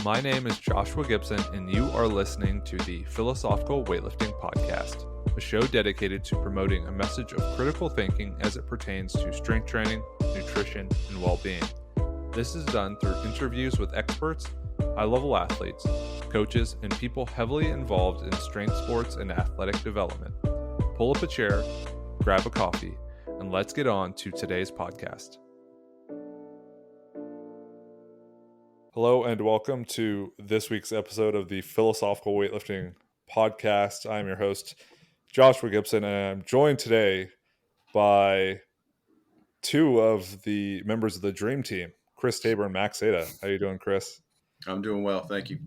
My name is Joshua Gibson, and you are listening to the Philosophical Weightlifting Podcast, a show dedicated to promoting a message of critical thinking as it pertains to strength training, nutrition, and well-being. This is done through interviews with experts, high-level athletes, coaches, and people heavily involved in strength sports and athletic development. Pull up a chair, grab a coffee, and let's get on to today's podcast. Hello and welcome to this week's episode of the Philosophical Weightlifting Podcast. I'm your host, Joshua Gibson, and I'm joined today by two of the members of the Dream Team, Chris Tabor and Max Aita. How you doing, Chris? I'm doing well, thank you.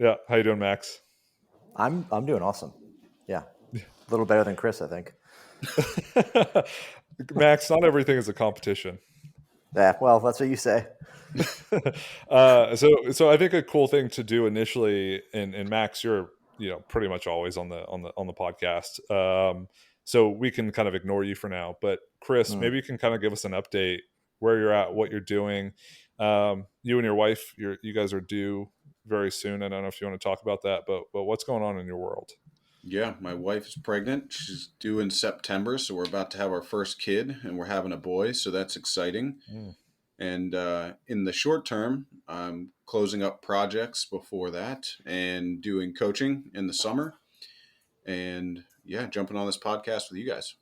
Yeah, how you doing, Max? I'm doing awesome. Yeah, a little better than Chris, I think. Max, not everything is a competition. Yeah, well, that's what you say. So I think a cool thing to do initially, and Max, you're pretty much always on the podcast. So we can kind of ignore you for now. But Chris, maybe you can kind of give us an update where you're at, what you're doing. You and your wife, you guys are due very soon. I don't know if you want to talk about that, but what's going on in your world? Yeah, my wife is pregnant. She's due in September, so we're about to have our first kid, and we're having a boy, so that's exciting. And in the short term, I'm closing up projects before that and doing coaching in the summer. And yeah, jumping on this podcast with you guys.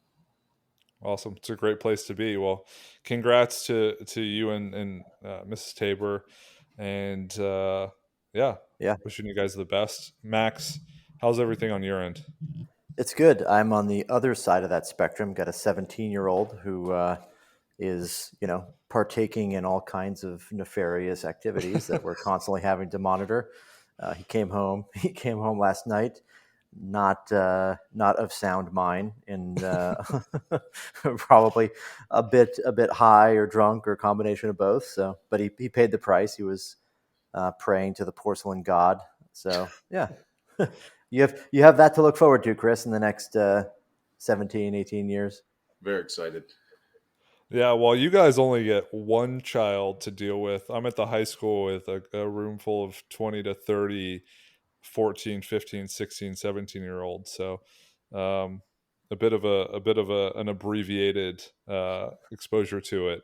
Awesome. It's a great place to be. Well, congrats to you and Mrs. Tabor. And yeah, wishing you guys the best. Max, how's everything on your end? It's good. I'm on the other side of that spectrum. Got a 17-year-old who is, partaking in all kinds of nefarious activities that we're constantly having to monitor. He came home last night, not of sound mind, and probably a bit high or drunk or a combination of both. So, but he paid the price. He was praying to the porcelain god. So yeah, you have that to look forward to, Chris, in the next 17, 18 years. Very excited. Yeah, well, you guys only get one child to deal with. I'm at the high school with a room full of 20 to 30, 14, 15, 16, 17-year-olds. So a bit of an abbreviated exposure to it.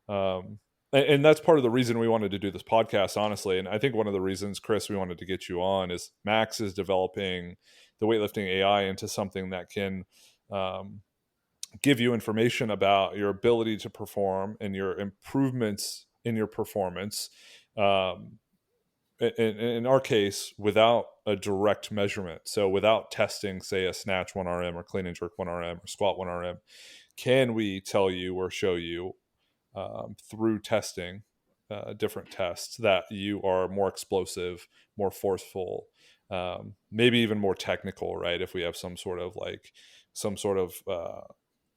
And that's part of the reason we wanted to do this podcast, honestly. And I think one of the reasons, Chris, we wanted to get you on is Max is developing the weightlifting AI into something that can give you information about your ability to perform and your improvements in your performance. In our case, without a direct measurement. So without testing, say, a snatch 1RM or clean and jerk 1RM or squat 1RM, can we tell you or show you through testing different tests that you are more explosive, more forceful, maybe even more technical, right? If we have some sort of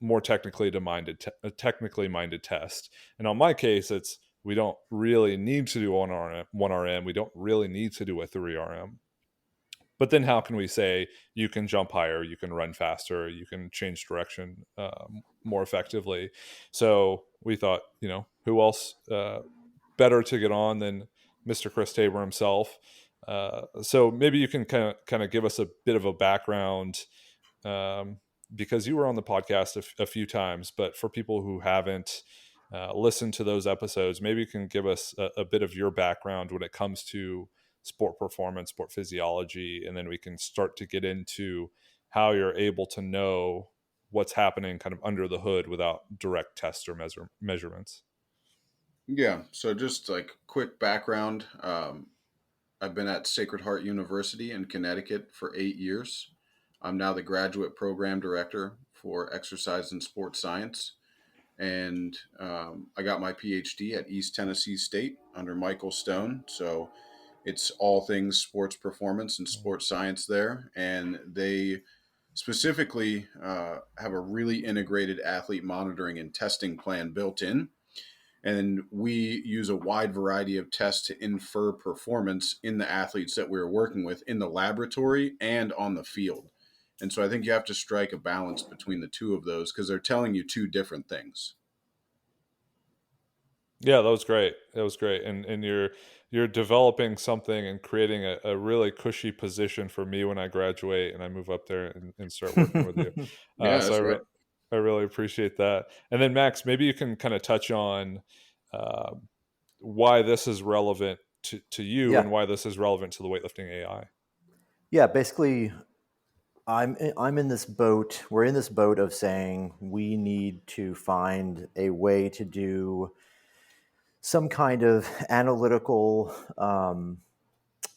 more technically minded test. And on my case, it's we don't really need to do 1RM. We don't really need to do a 3RM. But then how can we say you can jump higher, you can run faster, you can change direction more effectively? So we thought, who else better to get on than Mr. Chris Tabor himself? So maybe you can kind of give us a bit of a background because you were on the podcast a few times, but for people who haven't listened to those episodes, maybe you can give us a bit of your background when it comes to sport performance, sport physiology, and then we can start to get into how you're able to know what's happening kind of under the hood without direct tests or measurements. Yeah, so just like quick background, I've been at Sacred Heart University in Connecticut for 8 years. I'm now the graduate program director for exercise and sports science. And I got my PhD at East Tennessee State under Michael Stone. So it's all things sports performance and sports science there. And they specifically have a really integrated athlete monitoring and testing plan built in. And we use a wide variety of tests to infer performance in the athletes that we're working with in the laboratory and on the field. And so I think you have to strike a balance between the two of those because they're telling you two different things. Yeah, that was great. That was great. And you're developing something and creating a really cushy position for me when I graduate and I move up there and start working with you. Yeah, So that's right. I really appreciate that. And then Max, maybe you can kind of touch on uh, why this is relevant to you Yeah. and why this is relevant to the weightlifting AI. Yeah, basically, I'm in this boat. We're in this boat of saying we need to find a way to do some kind of analytical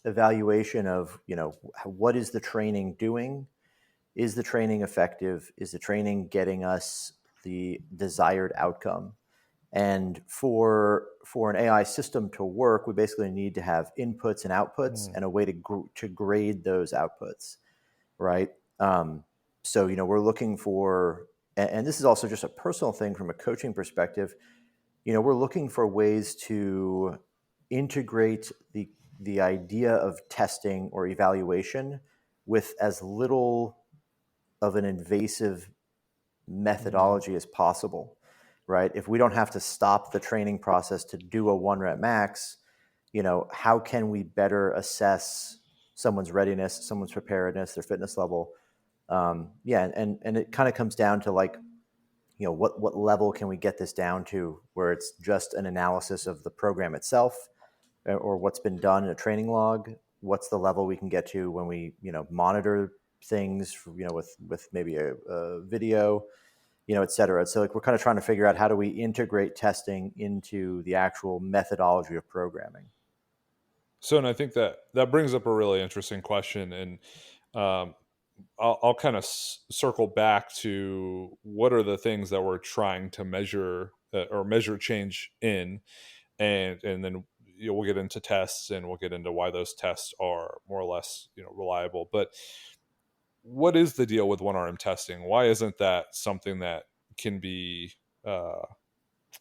evaluation of, what is the training doing? Is the training effective? Is the training getting us the desired outcome? And for an AI system to work, we basically need to have inputs and outputs Mm, and a way to grade those outputs, right? Um, so we're looking for, and this is also just a personal thing from a coaching perspective. We're looking for ways to integrate the idea of testing or evaluation with as little of an invasive mm, methodology as possible, right? If we don't have to stop the training process to do a 1 rep max, how can we better assess someone's readiness, someone's preparedness, their fitness level? Yeah, and it kind of comes down to like, what level can we get this down to where it's just an analysis of the program itself, or what's been done in a training log? What's the level we can get to when we monitor things, with maybe a video, et cetera. So like we're kind of trying to figure out how do we integrate testing into the actual methodology of programming. So, and I think that brings up a really interesting question, and um, I'll kind of circle back to what are the things that we're trying to measure or measure change in, and then we'll get into tests and we'll get into why those tests are more or less reliable. But what is the deal with 1RM testing? Why isn't that something that can be uh,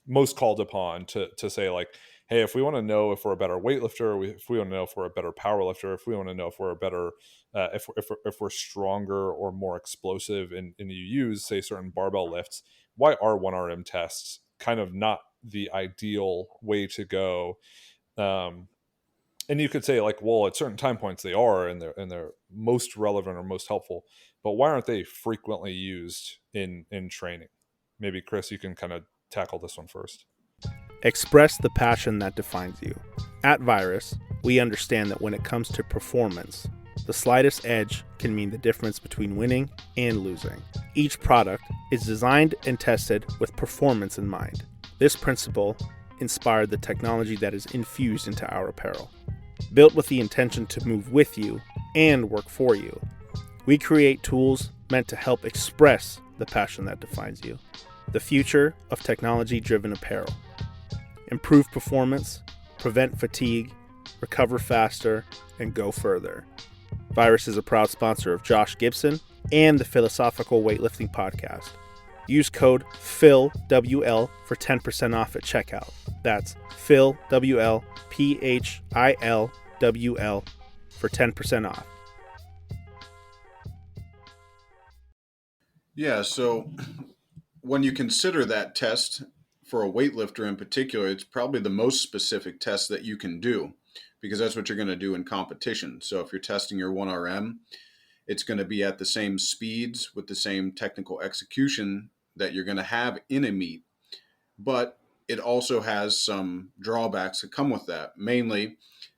most called upon to say, like, hey, if we want to know if we're a better weightlifter, if we want to know if we're a better power lifter, if we want to know if we're a better if we're stronger or more explosive, and you use, say, certain barbell lifts, why are 1RM tests kind of not the ideal way to go? And you could say, like, well, at certain time points they are, and they're most relevant or most helpful, but why aren't they frequently used in training? Maybe Chris, you can kind of tackle this one first. Express the passion that defines you. At Virus, we understand that when it comes to performance, the slightest edge can mean the difference between winning and losing. Each product is designed and tested with performance in mind. This principle inspired the technology that is infused into our apparel. Built with the intention to move with you and work for you, we create tools meant to help express the passion that defines you. The future of technology-driven apparel. Improve performance, prevent fatigue, recover faster, and go further. Virus is a proud sponsor of Josh Gibson and the Philosophical Weightlifting Podcast. Use code PHILWL for 10% off at checkout. That's PHILWL, PHILWL, for 10% off. Yeah, so when you consider that test for a weightlifter in particular, it's probably the most specific test that you can do because that's what you're going to do in competition. So if you're testing your 1RM, it's going to be at the same speeds with the same technical execution that you're going to have in a meet. But it also has some drawbacks that come with that. Mainly,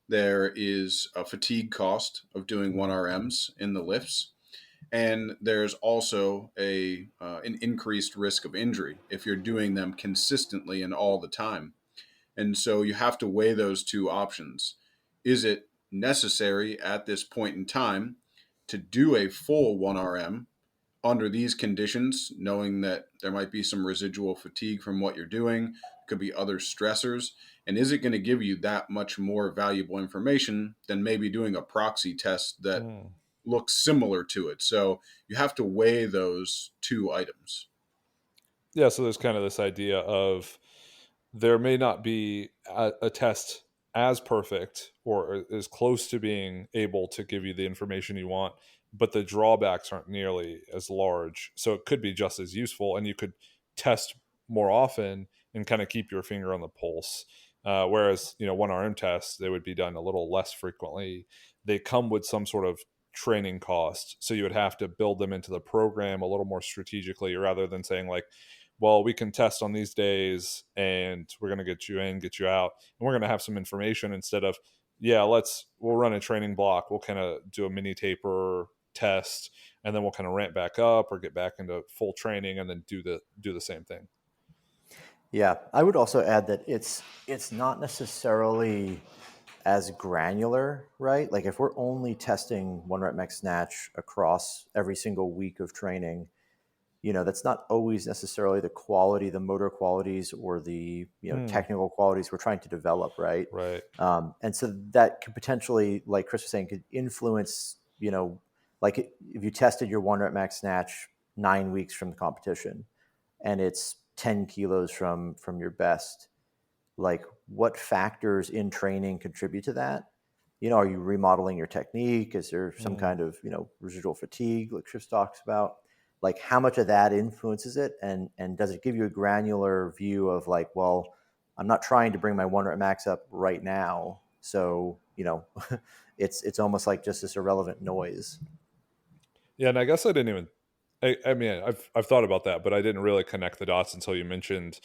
there is a fatigue cost of doing 1RMs in the lifts. And there's also an increased risk of injury if you're doing them consistently and all the time. And so you have to weigh those two options. Is it necessary at this point in time to do a full 1RM under these conditions, knowing that there might be some residual fatigue from what you're doing, could be other stressors? And is it going to give you that much more valuable information than maybe doing a proxy test that Mm. looks similar to it? So you have to weigh those two items. Yeah, so there's kind of this idea of there may not be a test as perfect or as close to being able to give you the information you want, but the drawbacks aren't nearly as large. So it could be just as useful, and you could test more often and kind of keep your finger on the pulse. Whereas, 1RM tests, they would be done a little less frequently. They come with some sort of training cost. So you would have to build them into the program a little more strategically, rather than saying like, well, we can test on these days and we're going to get you in, get you out, and we're going to have some information, instead of, yeah, we'll run a training block. We'll kind of do a mini taper test, and then we'll kind of ramp back up or get back into full training and then do the same thing. Yeah, I would also add that it's not necessarily as granular, right? Like if we're only testing 1 rep max snatch across every single week of training, that's not always necessarily the quality, the motor qualities, or the technical qualities we're trying to develop, right? Right. And so that could potentially, like Chris was saying, could influence, like if you tested your 1 rep max snatch 9 weeks from the competition, and it's 10 kilos from your best, like what factors in training contribute to that? Are you remodeling your technique? Is there some kind of, residual fatigue like Chris talks about? Like how much of that influences it? And does it give you a granular view of like, well, I'm not trying to bring my 1 rep max up right now. So, it's almost like just this irrelevant noise. Yeah. And I guess I didn't even, I mean, I've thought about that, but I didn't really connect the dots until you mentioned,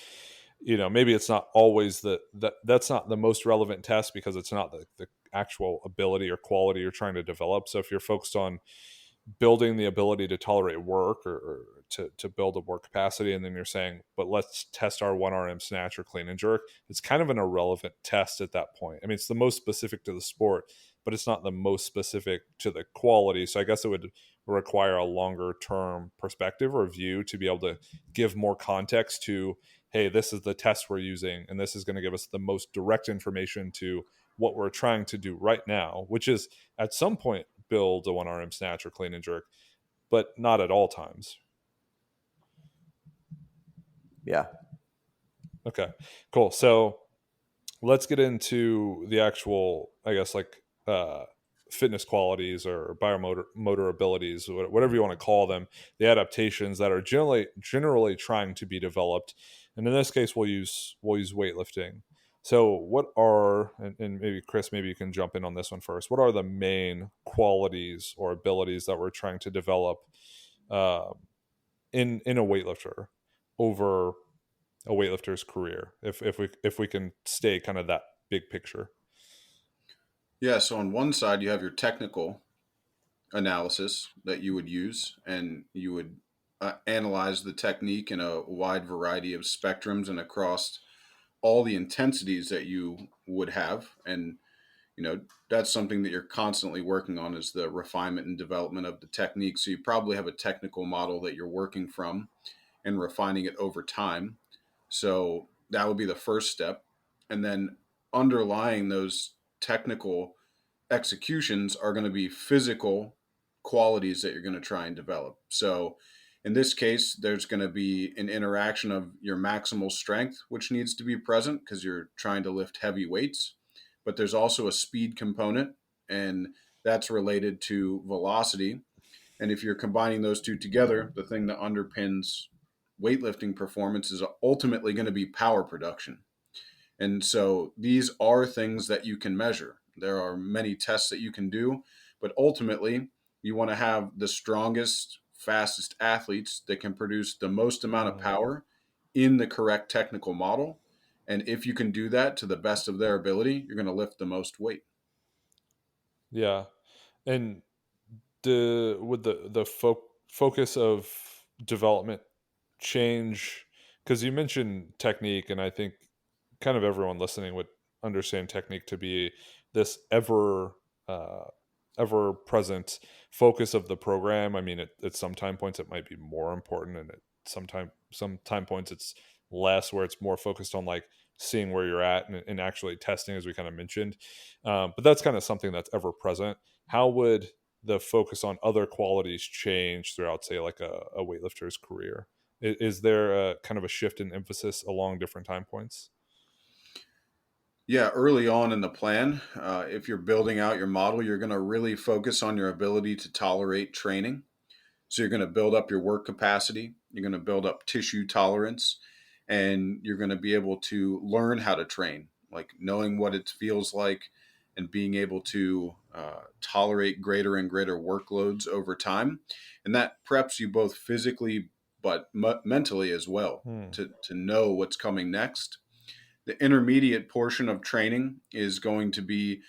maybe it's not always that's not the most relevant test, because it's not the actual ability or quality you're trying to develop. So if you're focused on building the ability to tolerate work, or to build a work capacity, and then you're saying, but let's test our 1RM snatch or clean and jerk, it's kind of an irrelevant test at that point. I mean, it's the most specific to the sport, but it's not the most specific to the quality. So I guess it would require a longer term perspective or view to be able to give more context to, hey, this is the test we're using, and this is going to give us the most direct information to what we're trying to do right now, which is at some point build a 1RM snatch or clean and jerk, but not at all times. Yeah. Okay, cool. So let's get into the actual, I guess, like fitness qualities or biomotor abilities, whatever you want to call them, the adaptations that are generally trying to be developed. And in this case, we'll use weightlifting. So what are, and maybe Chris, maybe you can jump in on this one first. What are the main qualities or abilities that we're trying to develop uh, in a weightlifter over a weightlifter's career, if we can stay kind of that big picture? Yeah, so on one side, you have your technical analysis that you would use, and you would analyze the technique in a wide variety of spectrums and across all the intensities that you would have. And, that's something that you're constantly working on, is the refinement and development of the technique. So you probably have a technical model that you're working from and refining it over time. So that would be the first step. And then underlying those technical executions are going to be physical qualities that you're going to try and develop. So in this case, there's going to be an interaction of your maximal strength, which needs to be present because you're trying to lift heavy weights. But there's also a speed component, and that's related to velocity. And if you're combining those two together, the thing that underpins weightlifting performance is ultimately going to be power production. And so these are things that you can measure. There are many tests that you can do, but ultimately you want to have the strongest, fastest athletes that can produce the most amount of power in the correct technical model. And if you can do that to the best of their ability, you're going to lift the most weight. Yeah. And would the focus of development change, because you mentioned technique, and I think kind of everyone listening would understand technique to be this uh, ever present focus of the program. I mean, at some time points it might be more important, and at some time points it's less, where it's more focused on like seeing where you're at and actually testing, as we kind of mentioned. But that's kind of something that's ever present. How would the focus on other qualities change throughout, say, like a weightlifter's career? Is there a kind of a shift in emphasis along different time points? Yeah, early on in the plan, if you're building out your model, you're going to really focus on your ability to tolerate training. So you're going to build up your work capacity. You're going to build up tissue tolerance. and you're going to be able to learn how to train, like knowing what it feels like and being able to tolerate greater and greater workloads over time. And that preps you both physically, but mentally as well, to know what's coming next. The intermediate portion of training is going to be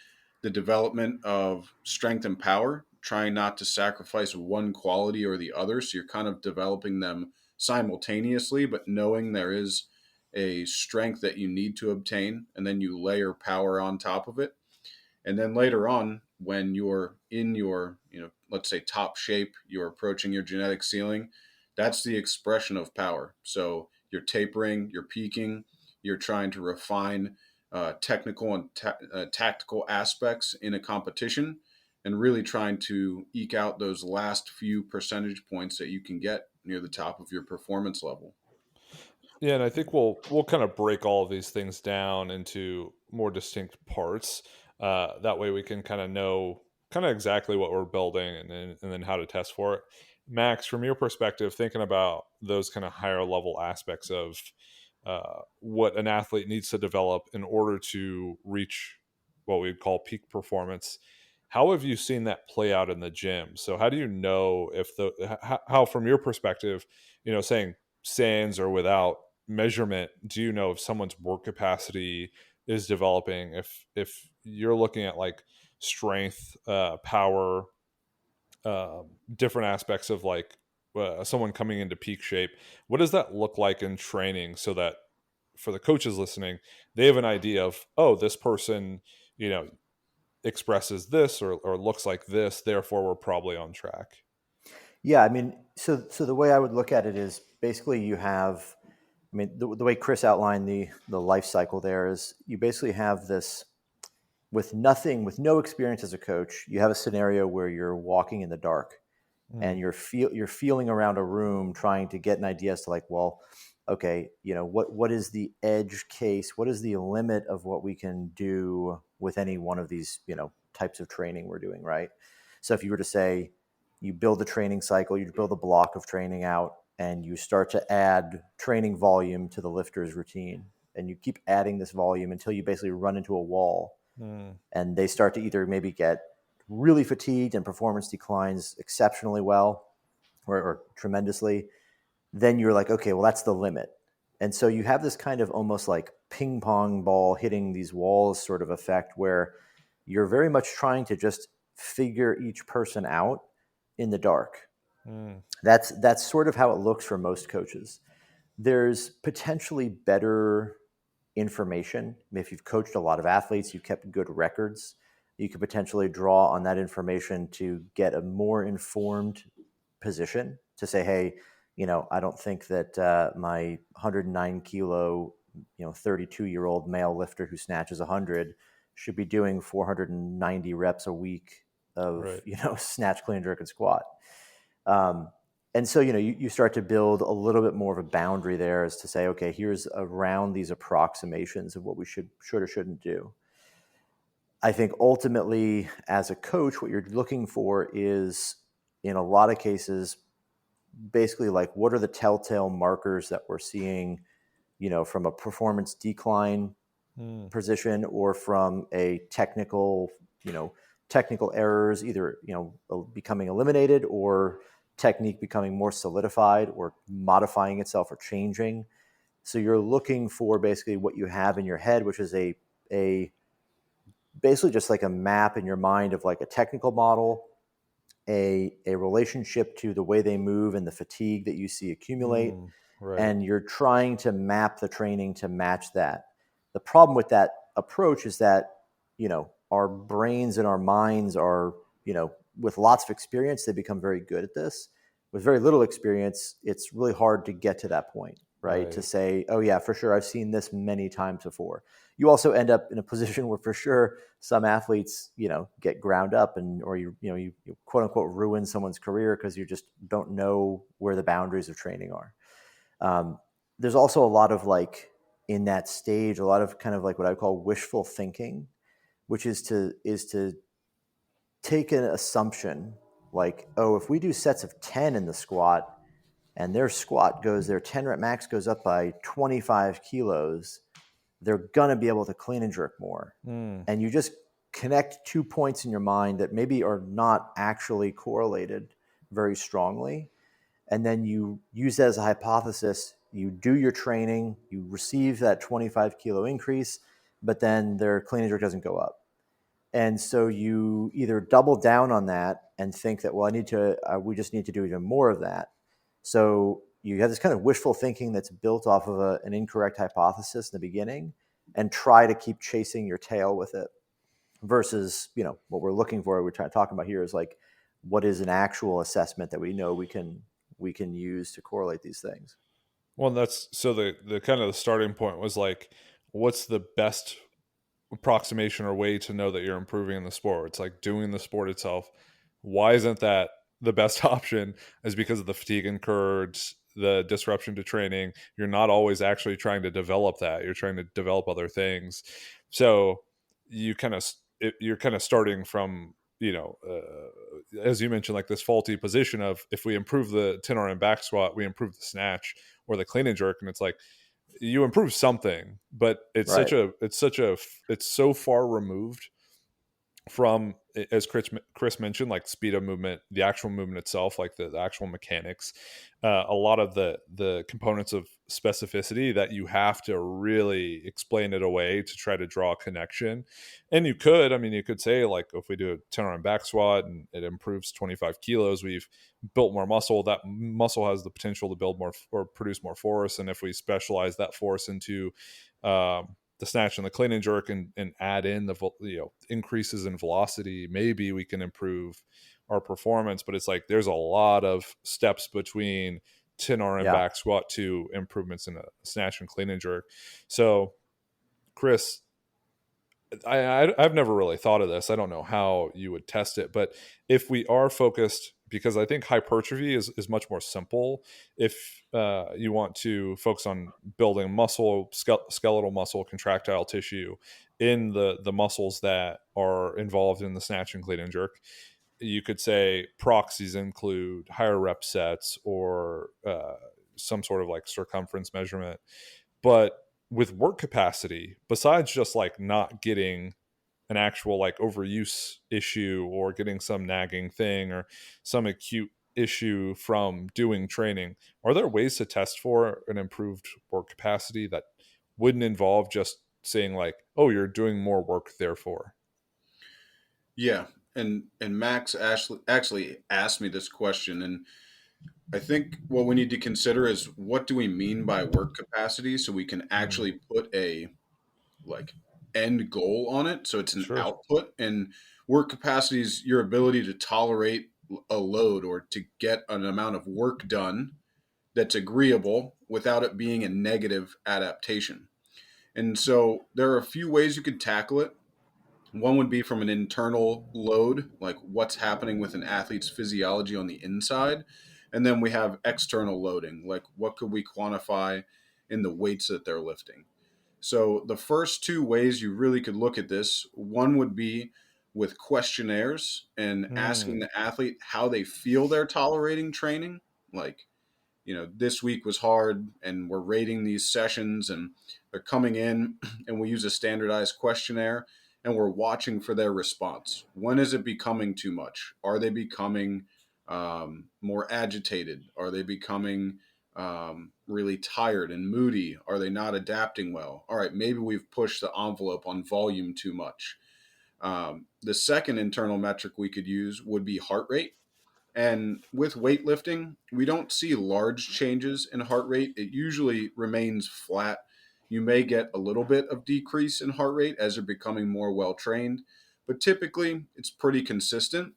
the development of strength and power, trying not to sacrifice one quality or the other. So you're kind of developing them simultaneously, but knowing there is a strength that you need to obtain, and then you layer power on top of it. And then later on, when you're in your, let's say top shape, you're approaching your genetic ceiling, that's the expression of power. So you're tapering, you're peaking, you're trying to refine technical and tactical aspects in a competition, and really trying to eke out those last few percentage points that you can get near the top of your performance level. Yeah, and I think we'll kind of break all of these things down into more distinct parts. That way, we can kind of know kind of exactly what we're building, and then how to test for it. Max, from your perspective, thinking about those kind of higher level aspects of what an athlete needs to develop in order to reach what we'd call peak performance. How have you seen that play out in the gym? So, how do you know if how from your perspective, saying sans or without measurement, do you know if someone's work capacity is developing? If you're looking at like strength, power, different aspects of like someone coming into peak shape, what does that look like in training, so that for the coaches listening, they have an idea of, oh, this person, expresses this or looks like this, therefore we're probably on track. Yeah, I mean, so the way I would look at it is basically you have, I mean, the way Chris outlined the life cycle there is you basically have this with no experience as a coach. You have a scenario where you're walking in the dark and you're feeling around a room trying to get an idea as to like, well, okay, what is the edge case? What is the limit of what we can do with any one of these, types of training we're doing, right? So if you were to say you build a training cycle, you build a block of training out, and you start to add training volume to the lifter's routine, and you keep adding this volume until you basically run into a wall, and they start to either maybe get really fatigued and performance declines exceptionally well or tremendously, then you're like, okay, well, that's the limit. And so you have this kind of almost like ping pong ball hitting these walls sort of effect where you're very much trying to just figure each person out in the dark. That's sort of how it looks for most coaches. There's potentially better information. If you've coached a lot of athletes, you've kept good records, you could potentially draw on that information to get a more informed position to say, hey, I don't think that my 109 kilo, 32-year-old male lifter who snatches 100 should be doing 490 reps a week of, Right. Snatch, clean, jerk, and squat. And so, you start to build a little bit more of a boundary there as to say, okay, here's around these approximations of what we should or shouldn't do. I think ultimately, as a coach, what you're looking for is, in a lot of cases, basically like, what are the telltale markers that we're seeing, from a performance decline position or from a technical errors, either, becoming eliminated or technique becoming more solidified or modifying itself or changing. So you're looking for basically what you have in your head, which is a basically just like a map in your mind of like a technical model, a relationship to the way they move and the fatigue that you see accumulate. Right. And you're trying to map the training to match that. The problem with that approach is that, our brains and our minds are, with lots of experience, they become very good at this. With very little experience, it's really hard to get to that point, right? To say, oh yeah, for sure, I've seen this many times before. You also end up in a position where for sure some athletes, get ground up or you quote unquote ruin someone's career because you just don't know where the boundaries of training are. There's also a lot of like in that stage, a lot of kind of like what I call wishful thinking, which is to take an assumption like, oh, if we do sets of 10 in the squat, and their 10 rep max goes up by 25 kilos, they're going to be able to clean and jerk more. And you just connect 2 points in your mind that maybe are not actually correlated very strongly. And then you use that as a hypothesis. You do your training, you receive that 25 kilo increase, but then their clean and jerk doesn't go up. And so you either double down on that and think that, well, we just need to do even more of that. So you have this kind of wishful thinking that's built off of an incorrect hypothesis in the beginning, and try to keep chasing your tail with it. Versus, what we're looking for, we're trying to talk about here is like, what is an actual assessment that we know we can use to correlate these things. Well, that's so the kind of the starting point was like, what's the best approximation or way to know that you're improving in the sport? It's like doing the sport itself. Why isn't that the best option? Is because of the fatigue incurred, the disruption to training. You're not always actually trying to develop that. You're trying to develop other things. So you're kind of starting from, as you mentioned, like this faulty position of, if we improve the 10 RM back squat, we improve the snatch or the clean and jerk. And it's like, you improve something, but it's Right. it's so far removed from, as Chris mentioned, like speed of movement, the actual movement itself, like the actual mechanics, a lot of the components of specificity that you have to really explain it away to try to draw a connection. And you could say, like, if we do a 10 RM back squat and it improves 25 kilos, we've built more muscle. That muscle has the potential to build more or produce more force. And if we specialize that force into the snatch and the clean and jerk, and add in the increases in velocity, maybe we can improve our performance. But it's like, there's a lot of steps between 10 RM back squat to improvements in a snatch and clean and jerk. So, Chris, I've never really thought of this. I don't know how you would test it, but if we are focused, because I think hypertrophy is much more simple. If you want to focus on building muscle, skeletal muscle, contractile tissue in the muscles that are involved in the snatch and clean and jerk, you could say proxies include higher rep sets or some sort of like circumference measurement. But with work capacity, besides just like not getting an actual like overuse issue or getting some nagging thing or some acute issue from doing training, are there ways to test for an improved work capacity that wouldn't involve just saying like, oh, you're doing more work, therefore? Yeah. And Max actually asked me this question, and I think what we need to consider is, what do we mean by work capacity, so we can actually put a like end goal on it, so it's an Sure. output. And work capacity is your ability to tolerate a load, or to get an amount of work done that's agreeable without it being a negative adaptation. And so there are a few ways you could tackle it. One would be from an internal load, like what's happening with an athlete's physiology on the inside. And then we have external loading, like what could we quantify in the weights that they're lifting. So the first two ways you really could look at this, one would be with questionnaires and asking the athlete how they feel they're tolerating training. Like, this week was hard, and we're rating these sessions, and they're coming in and we use a standardized questionnaire, and we're watching for their response. When is it becoming too much? Are they becoming more agitated? Are they becoming really tired and moody? Are they not adapting well? All right, maybe we've pushed the envelope on volume too much. The second internal metric we could use would be heart rate. And with weightlifting, we don't see large changes in heart rate. It usually remains flat. You may get a little bit of decrease in heart rate as you're becoming more well trained, but typically it's pretty consistent.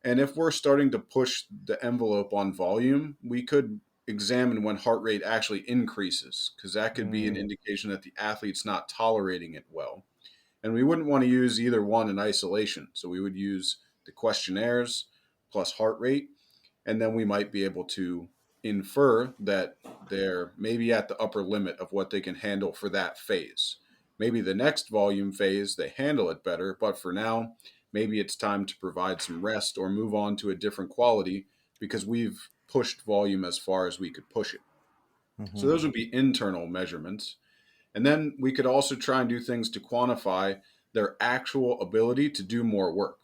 And if we're starting to push the envelope on volume, we could examine when heart rate actually increases, because that could be an indication that the athlete's not tolerating it well. And we wouldn't want to use either one in isolation. So we would use the questionnaires plus heart rate, and then we might be able to infer that they're maybe at the upper limit of what they can handle for that phase. Maybe the next volume phase, they handle it better, but for now, maybe it's time to provide some rest or move on to a different quality, because we've pushed volume as far as we could push it. Mm-hmm. So those would be internal measurements. And then we could also try and do things to quantify their actual ability to do more work.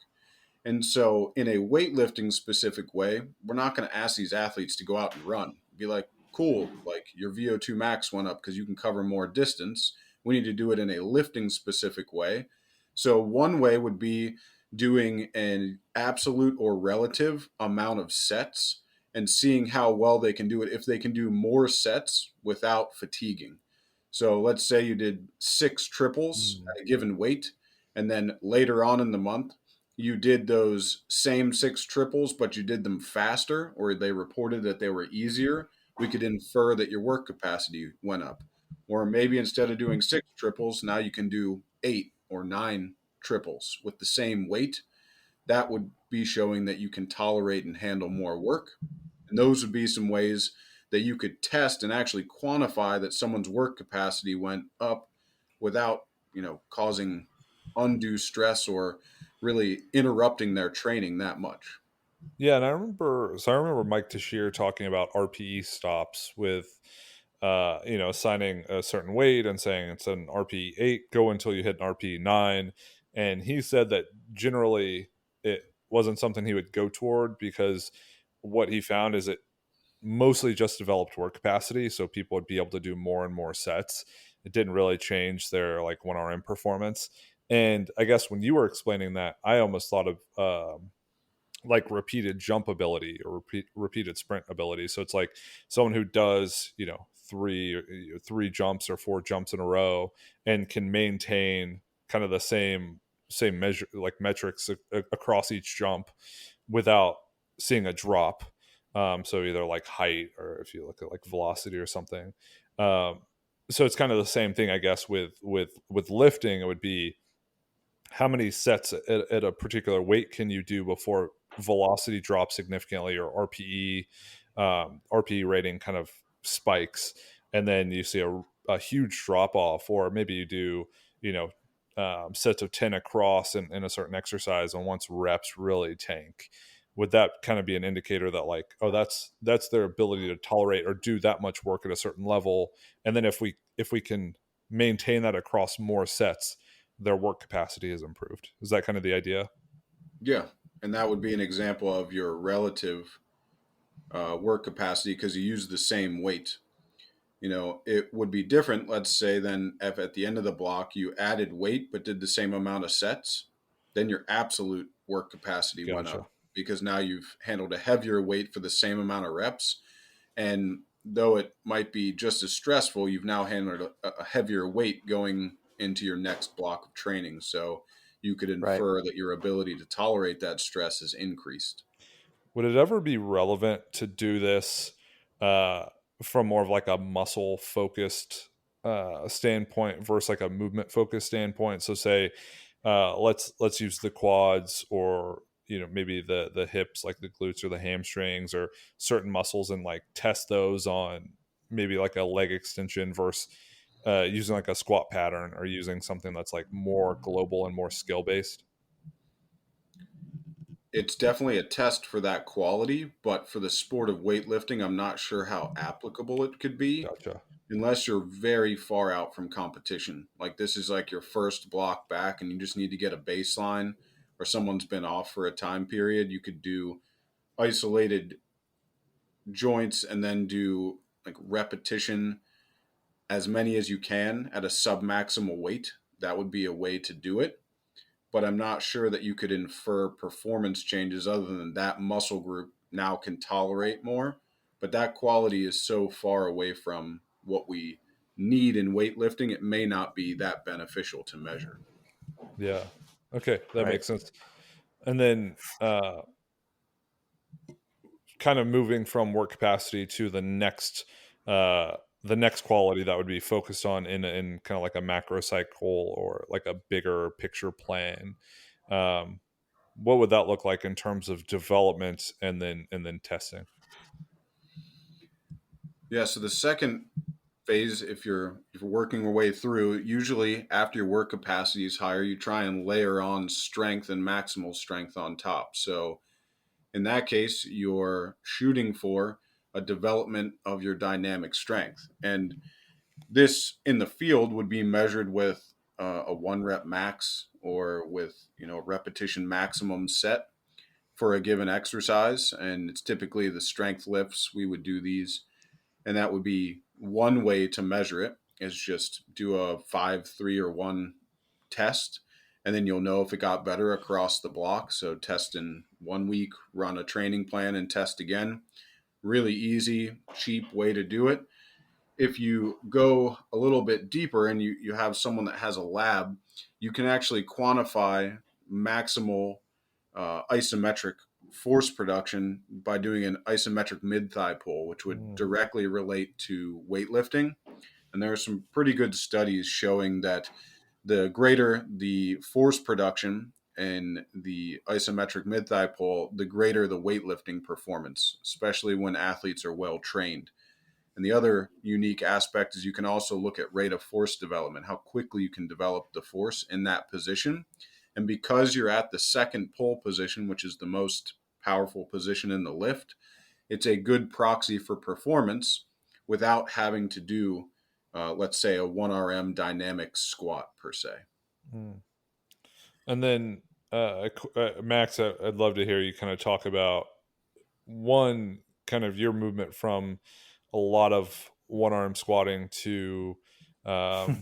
And so, in a weightlifting specific way, we're not going to ask these athletes to go out and run. Be like, cool, like your VO2 max went up because you can cover more distance. We need to do it in a lifting specific way. So, one way would be doing an absolute or relative amount of sets and seeing how well they can do it if they can do more sets without fatiguing. So, let's say you did 6 triples at a given weight, and then later on in the month, you did those same 6 triples, but you did them faster, or they reported that they were easier, we could infer that your work capacity went up. Or maybe instead of doing 6 triples, now you can do 8 or 9 triples with the same weight. That would be showing that you can tolerate and handle more work. And those would be some ways that you could test and actually quantify that someone's work capacity went up without, causing undue stress or really interrupting their training that much. Yeah, and I remember Mike Tashir talking about RPE stops with assigning a certain weight and saying it's an RPE 8, go until you hit an RPE 9. And he said that generally it wasn't something he would go toward because what he found is it mostly just developed work capacity, so people would be able to do more and more sets. It didn't really change their like 1RM performance. And I guess when you were explaining that, I almost thought of like repeated jump ability or repeated sprint ability. So it's like someone who does, three jumps or 4 jumps in a row and can maintain kind of the same measure, like metrics across each jump without seeing a drop. So either like height or if you look at like velocity or something. So it's kind of the same thing, I guess, with lifting. It would be how many sets at a particular weight can you do before velocity drops significantly or RPE rating kind of spikes, and then you see a huge drop off, or maybe you do sets of 10 across in a certain exercise, and once reps really tank. Would that kind of be an indicator that like, oh, that's their ability to tolerate or do that much work at a certain level, and then if we can maintain that across more sets, their work capacity is improved? Is that kind of the idea? Yeah. And that would be an example of your relative work capacity because you use the same weight. It would be different, let's say, than if at the end of the block you added weight but did the same amount of sets, then your absolute work capacity went Gotcha. up because now you've handled a heavier weight for the same amount of reps. And though it might be just as stressful, you've now handled a heavier weight going into your next block of training. So you could Right. infer that your ability to tolerate that stress is increased. Would it ever be relevant to do this uh, from more of like a muscle focused standpoint versus like a movement focused standpoint? So say let's use the quads, or maybe the hips, like the glutes or the hamstrings or certain muscles, and like test those on maybe like a leg extension versus using like a squat pattern, or using something that's like more global and more skill based. It's definitely a test for that quality, but for the sport of weightlifting, I'm not sure how applicable it could be Gotcha. unless you're very far out from competition. Like this is like your first block back and you just need to get a baseline, or someone's been off for a time period. You could do isolated joints and then do like repetition as many as you can at a submaximal weight. That would be a way to do it. But I'm not sure that you could infer performance changes other than that muscle group now can tolerate more. But that quality is so far away from what we need in weightlifting, it may not be that beneficial to measure. Yeah. Okay, that Right. makes sense. And then kind of moving from work capacity to the next quality that would be focused on in kind of like a macro cycle or like a bigger picture plan. Um, what would that look like in terms of development and then testing? Yeah, so the second phase, if you're working your way through, usually after your work capacity is higher, you try and layer on strength and maximal strength on top. So In that case, you're shooting for a development of your dynamic strength. And this in the field would be measured with a 1 rep max, or with, repetition maximum set for a given exercise. And it's typically the strength lifts. We would do these, and that would be one way to measure it, is just do a 5, 3, or 1 test, and then you'll know if it got better across the block. So test in 1 week, run a training plan, and test again. Really easy, cheap way to do it. If you go a little bit deeper and you have someone that has a lab, you can actually quantify maximal isometric force production by doing an isometric mid-thigh pull, which would directly relate to weightlifting. And there are some pretty good studies showing that the greater the force production in the isometric mid-thigh pull, the greater the weightlifting performance, especially when athletes are well trained. And the other unique aspect is you can also look at rate of force development, how quickly you can develop the force in that position. And because you're at the second pull position, which is the most powerful position in the lift, it's a good proxy for performance without having to do, let's say, a 1RM dynamic squat per se. And then, Max, I'd love to hear you kind of talk about one, kind of your movement from a lot of one arm squatting to, more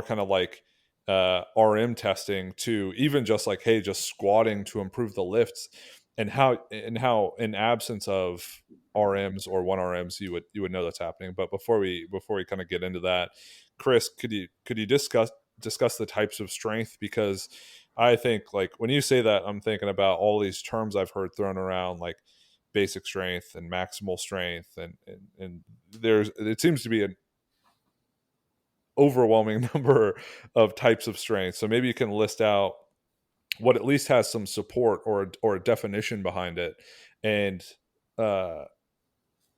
kind of like RM testing, to even just like, hey, just squatting to improve the lifts, and how in absence of RMs or 1RMs you would know that's happening. But before we kind of get into that, Chris, could you discuss the types of strength? Because I think, like, when you say that, I'm thinking about all these terms I've heard thrown around, like basic strength and maximal strength, and it seems to be an overwhelming number of types of strength. So maybe you can list out what at least has some support or a definition behind it, and uh,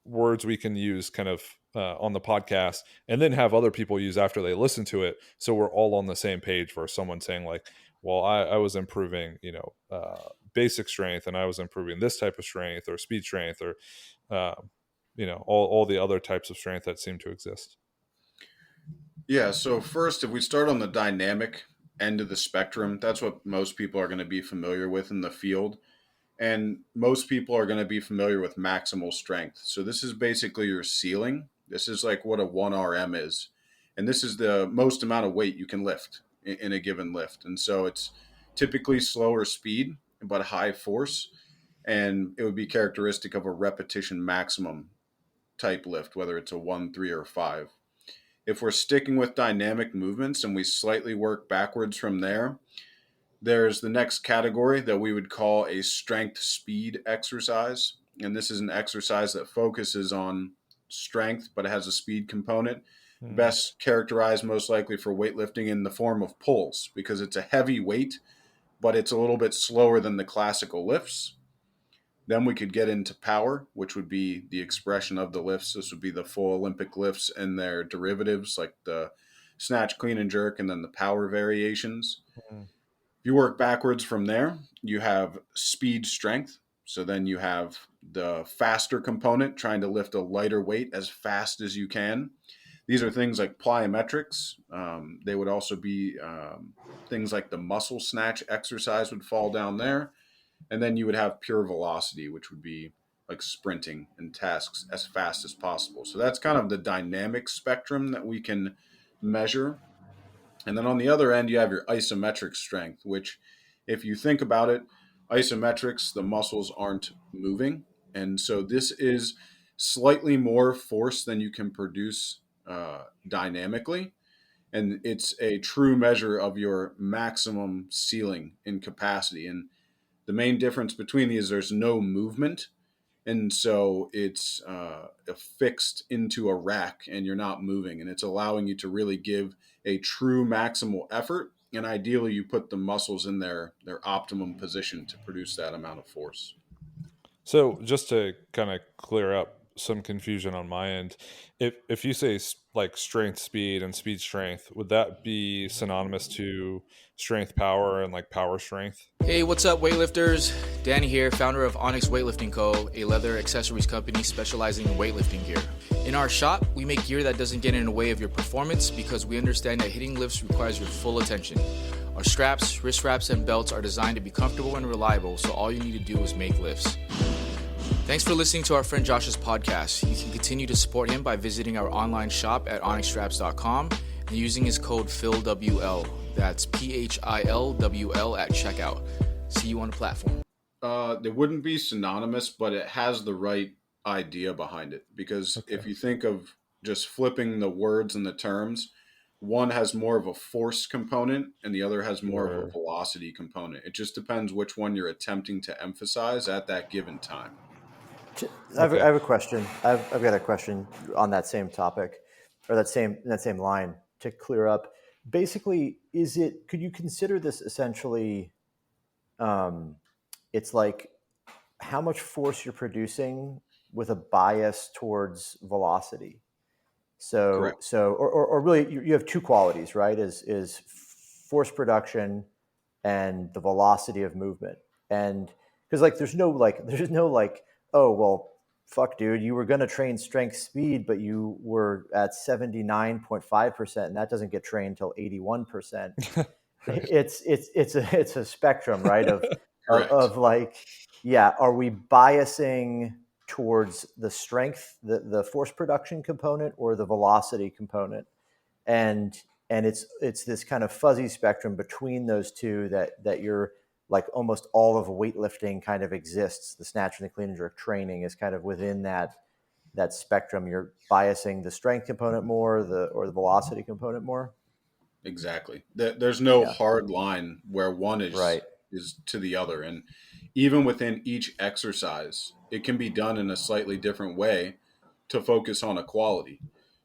words we can use kind of on the podcast, and then have other people use after they listen to it, so we're all on the same page. For someone saying like, well, I was improving, basic strength, and I was improving this type of strength or speed strength, or all the other types of strength that seem to exist. Yeah, so first, if we start on the dynamic end of the spectrum, that's what most people are going to be familiar with in the field. And most people are going to be familiar with maximal strength. So this is basically your ceiling. This is like what a 1RM is. And this is the most amount of weight you can lift in a given lift. And so it's typically slower speed, but high force. And it would be characteristic of a repetition maximum type lift, whether it's a 1, 3, or 5. If we're sticking with dynamic movements and we slightly work backwards from there, there's the next category that we would call a strength speed exercise. And this is an exercise that focuses on strength, but it has a speed component. Best characterized most likely for weightlifting in the form of pulls, because it's a heavy weight, but it's a little bit slower than the classical lifts. Then we could get into power, which would be the expression of the lifts. This would be the full Olympic lifts and their derivatives, like the snatch, clean, and jerk, and then the power variations. If you work backwards from there, you have speed strength. So then you have the faster component, trying to lift a lighter weight as fast as you can. These are things like plyometrics. They would also be things like the muscle snatch exercise would fall down there. And then you would have pure velocity, which would be like sprinting and tasks as fast as possible. So that's kind of the dynamic spectrum that we can measure. And then on the other end, you have your isometric strength, which, if you think about it, isometrics, the muscles aren't moving. And so this is slightly more force than you can produce dynamically. And it's a true measure of your maximum ceiling in capacity. And the main difference between these, there's no movement. And so it's fixed into a rack and you're not moving. And it's allowing you to really give a true maximal effort. And ideally, you put the muscles in their optimum position to produce that amount of force. So just to kind of clear up, some confusion on my end. If you say like strength speed and speed strength, would that be synonymous to strength power and like power strength? Hey, what's up, weightlifters? Danny here, founder of Onyx Weightlifting Co., a leather accessories company specializing in weightlifting gear. In our shop, we make gear that doesn't get in the way of your performance because we understand that hitting lifts requires your full attention. Our straps, wrist wraps, and belts are designed to be comfortable and reliable, so all you need to do is make lifts. Thanks for listening to our friend Josh's podcast. You can continue to support him by visiting our online shop at onyxstraps.com and using his code PHILWL. That's PHILWL at checkout. See you on the platform. They wouldn't be synonymous, but it has the right idea behind it. Because if you think of just flipping the words and the terms, one has more of a force component and the other has more of a velocity component. It just depends which one you're attempting to emphasize at that given time. I have a question. I've got a question on that same topic, or that same line to clear up. Basically, could you consider this essentially? It's like how much force you're producing with a bias towards velocity. Correct. Or really, you have two qualities, right? Is force production and the velocity of movement, and because there's no oh well, fuck, dude, you were gonna train strength speed, but you were at 79.5%, and that doesn't get trained until 81%. Right. It's a spectrum, right? Correct. Of like, yeah, are we biasing towards the strength, the force production component, or the velocity component? And it's this kind of fuzzy spectrum between those two that you're like almost all of weightlifting kind of exists. The snatch and the clean and jerk training is kind of within that spectrum. You're biasing the strength component more, or the velocity component more. Exactly. There's no hard line where one is to the other. And even within each exercise, it can be done in a slightly different way to focus on a quality.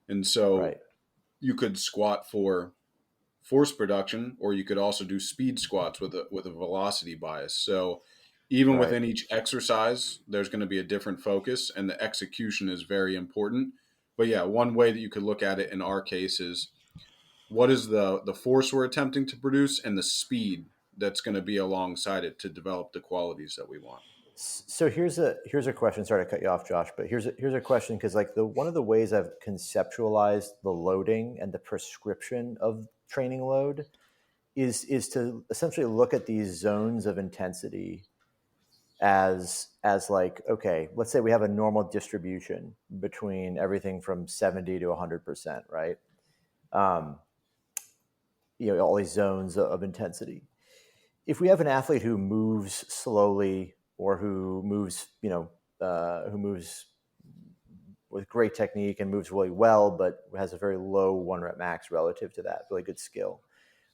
And so you could squat for force production, or you could also do speed squats with a velocity bias. So even within each exercise, there's going to be a different focus, and the execution is very important. But yeah, one way that you could look at it in our case is what is the force we're attempting to produce and the speed that's going to be alongside it to develop the qualities that we want. So here's a question. Sorry to cut you off, Josh, but here's a question, because like one of the ways I've conceptualized the loading and the prescription of training load is to essentially look at these zones of intensity as like, okay, let's say we have a normal distribution between everything from 70 to 100%, right? All these zones of intensity. If we have an athlete who moves slowly, or who moves with great technique and moves really well, but has a very low 1 rep max relative to that, really good skill,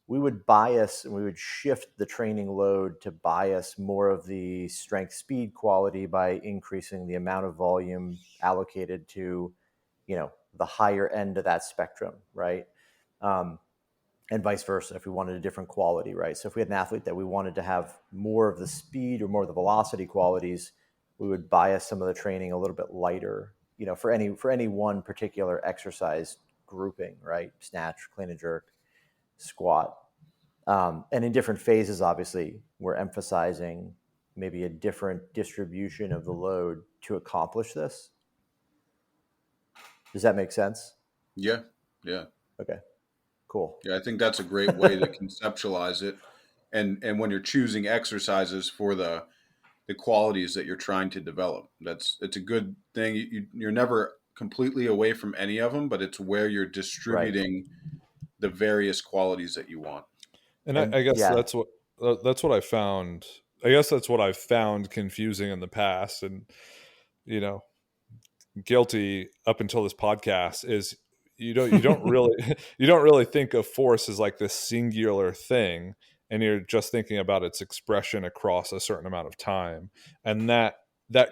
we would bias and we would shift the training load to bias more of the strength speed quality by increasing the amount of volume allocated to, the higher end of that spectrum, right? And vice versa if we wanted a different quality, right? So if we had an athlete that we wanted to have more of the speed or more of the velocity qualities, we would bias some of the training a little bit lighter, for any one particular exercise grouping, right? Snatch, clean and jerk, squat. And in different phases, obviously, we're emphasizing maybe a different distribution of the load to accomplish this. Does that make sense? Yeah. Okay. Cool. Yeah, I think that's a great way to conceptualize it. And when you're choosing exercises for the qualities that you're trying to develop, it's a good thing. You're never completely away from any of them, but it's where you're distributing the various qualities that you want. And I guess that's what I found. I guess that's what I've found confusing in the past, and guilty up until this podcast, is you don't really think of force as like this singular thing, and you're just thinking about its expression across a certain amount of time, and that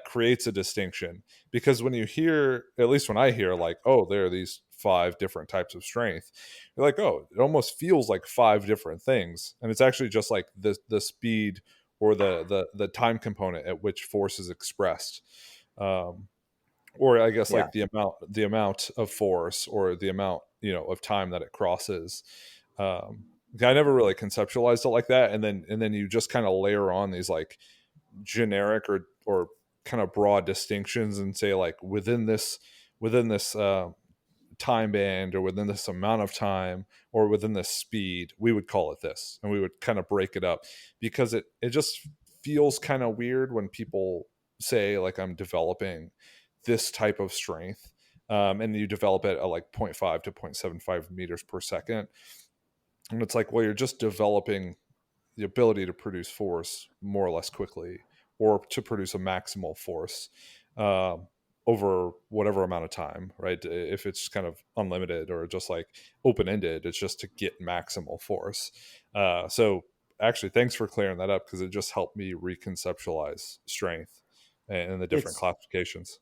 creates a distinction. Because when you hear, at least when I hear, like, oh, there are these 5 different types of strength, you're like, oh, it almost feels like 5 different things, and it's actually just like the speed or the time component at which force is expressed. or I guess Yeah. like the amount of force or the amount, of time that it crosses. I never really conceptualized it like that. And then you just kind of layer on these like generic or kind of broad distinctions and say like within this time band or within this amount of time or within this speed, we would call it this, and we would kind of break it up, because it just feels kind of weird when people say like I'm developing this type of strength, and you develop it at like zero point 0.5 to 0.75 meters per second, and it's like, well, you're just developing the ability to produce force more or less quickly, or to produce a maximal force um, over whatever amount of time, right? If it's kind of unlimited or just like open ended, it's just to get maximal force. So actually, thanks for clearing that up, because it just helped me reconceptualize strength and the different It's classifications.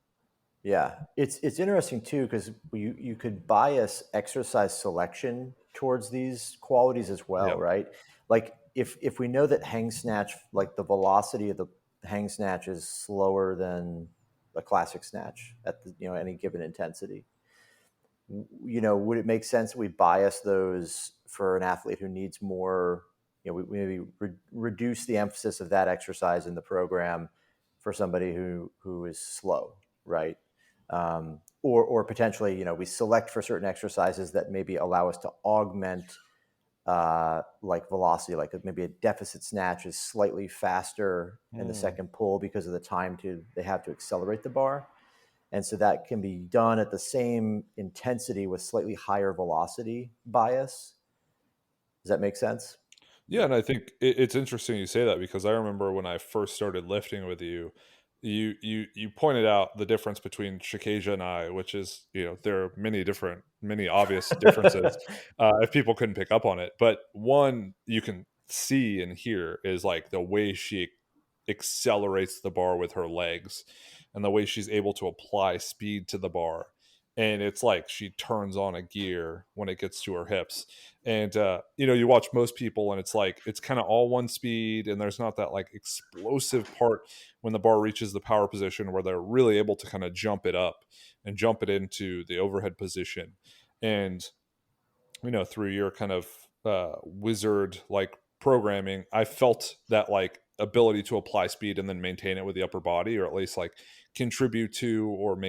Yeah, it's interesting too, because you could bias exercise selection towards these qualities as well, Yeah. right? Like if we know that hang snatch, like the velocity of the hang snatch is slower than a classic snatch at the, any given intensity, would it make sense that we bias those for an athlete who needs more? We maybe reduce the emphasis of that exercise in the program for somebody who is slow, right? Or potentially, we select for certain exercises that maybe allow us to augment like velocity, like maybe a deficit snatch is slightly faster in the Mm. second pull because of the time they have to accelerate the bar. And so that can be done at the same intensity with slightly higher velocity bias. Does that make sense? Yeah, and I think it's interesting you say that, because I remember when I first started lifting with you, you pointed out the difference between Shikasia and I, which is, there are many obvious differences, if people couldn't pick up on it. But one you can see and hear is like the way she accelerates the bar with her legs, and the way she's able to apply speed to the bar. And it's like she turns on a gear when it gets to her hips. And you watch most people, and it's like it's kind of all one speed, and there's not that like explosive part when the bar reaches the power position where they're really able to kind of jump it up and jump it into the overhead position. And through your kind of wizard like programming, I felt that like ability to apply speed and then maintain it with the upper body, or at least like contribute to, or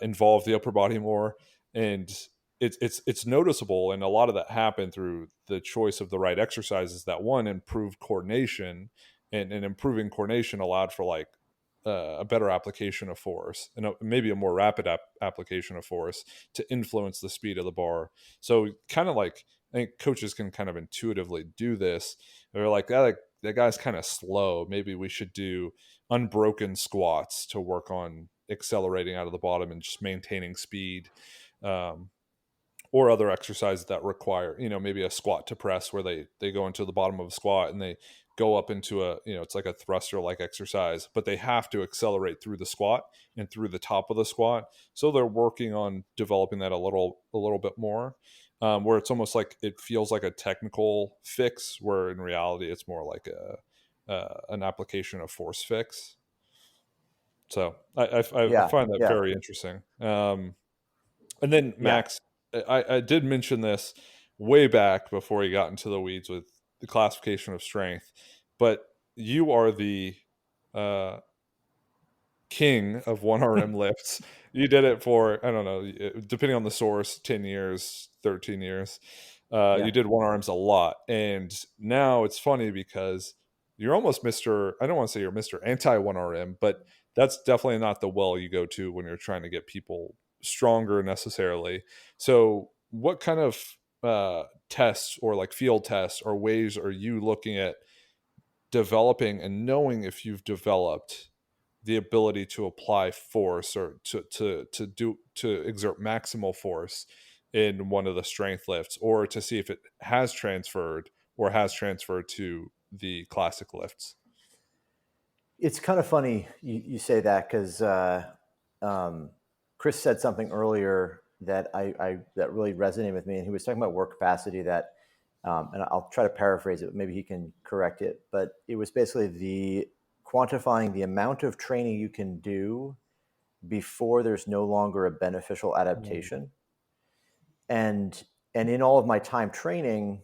involve the upper body more. And it's noticeable, and a lot of that happened through the choice of the right exercises. That one improved coordination, and improving coordination allowed for like a better application of force, and maybe a more rapid application of force to influence the speed of the bar. So kind of like, I think coaches can kind of intuitively do this. They're like, that guy's kind of slow. Maybe we should do unbroken squats to work on accelerating out of the bottom and just maintaining speed. Um, or other exercises that require, maybe a squat to press, where they go into the bottom of a squat and they go up into it's like a thruster like exercise, but they have to accelerate through the squat and through the top of the squat. So they're working on developing that a little bit more, where it's almost like it feels like a technical fix, where in reality it's more like an application of force fix. So I Yeah, find that yeah, very interesting. And then yeah. Max, I did mention this way back before he got into the weeds with the classification of strength, but you are the uh, king of 1RM lifts. You did it for, I don't know, depending on the source, 10 years, 13 years. Yeah. You did 1RMs a lot. And now it's funny because you're almost Mr. I don't want to say you're Mr. Anti 1RM, but that's definitely not the well you go to when you're trying to get people stronger necessarily. So, what kind of tests, or like field tests, or ways are you looking at developing and knowing if you've developed the ability to apply force, or to exert maximal force in one of the strength lifts, or to see if it has transferred to the classic lifts? It's kind of funny you say that, because um, Chris said something earlier that that really resonated with me, and he was talking about work capacity. That, and I'll try to paraphrase it, maybe he can correct it, but it was basically the quantifying the amount of training you can do before there's no longer a beneficial adaptation. And in all of my time training,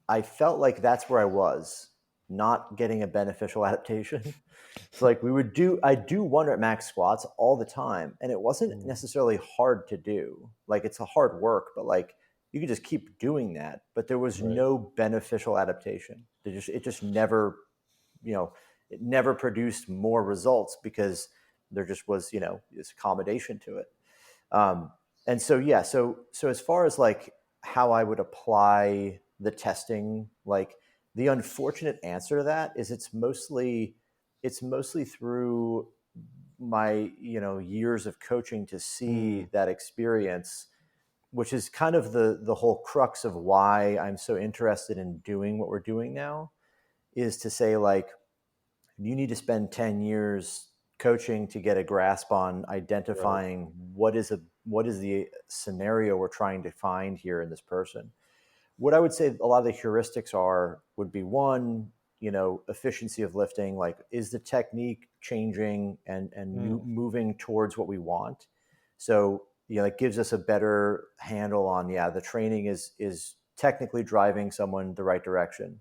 I felt like that's where I was, not getting a beneficial adaptation. So like I do 1 rep max squats all the time, and it wasn't necessarily hard to do. Like it's a hard work, but like you could just keep doing that. But there was no beneficial adaptation. It just never, it never produced more results because there just was, this accommodation to it. And so, yeah, so as far as like how I would apply the testing, like the unfortunate answer to that is it's mostly through my, years of coaching to see that experience, which is kind of the whole crux of why I'm so interested in doing what we're doing now, is to say like, you need to spend 10 years coaching to get a grasp on identifying what is the scenario we're trying to find here in this person. What I would say a lot of the heuristics would be one, efficiency of lifting, like is the technique changing and moving towards what we want? So, it gives us a better handle on, the training is technically driving someone the right direction.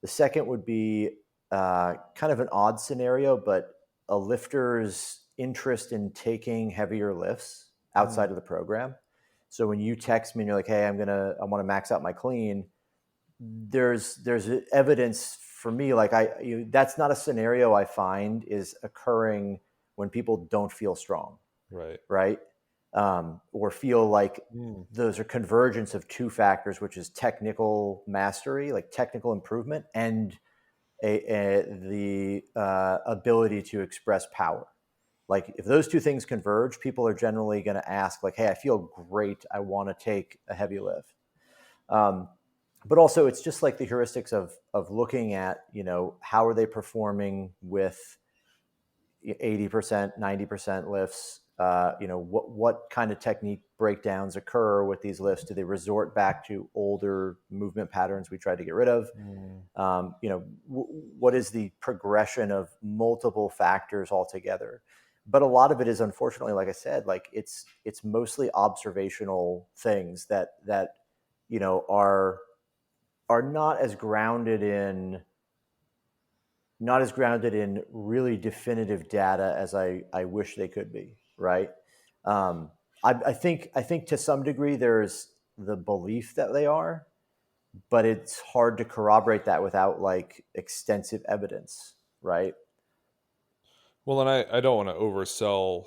The second would be kind of an odd scenario, but a lifter's interest in taking heavier lifts outside of the program. So when you text me and you're like, "Hey, I want to max out my clean," there's evidence for me, like that's not a scenario I find is occurring when people don't feel strong, right? Or feel like those are convergence of two factors, which is technical mastery, like technical improvement, and the ability to express power. Like if those two things converge, people are generally going to ask like, "Hey, I feel great. I want to take a heavy lift." But also it's just like the heuristics of looking at, how are they performing with 80%, 90% lifts? What kind of technique breakdowns occur with these lifts? Do they resort back to older movement patterns we tried to get rid of? What is the progression of multiple factors altogether? But a lot of it is, unfortunately, like I said, like it's mostly observational things that are not as grounded in really definitive data as I wish they could be, right? I think to some degree there's the belief that they are, but it's hard to corroborate that without like extensive evidence, right? Well, and I don't want to oversell.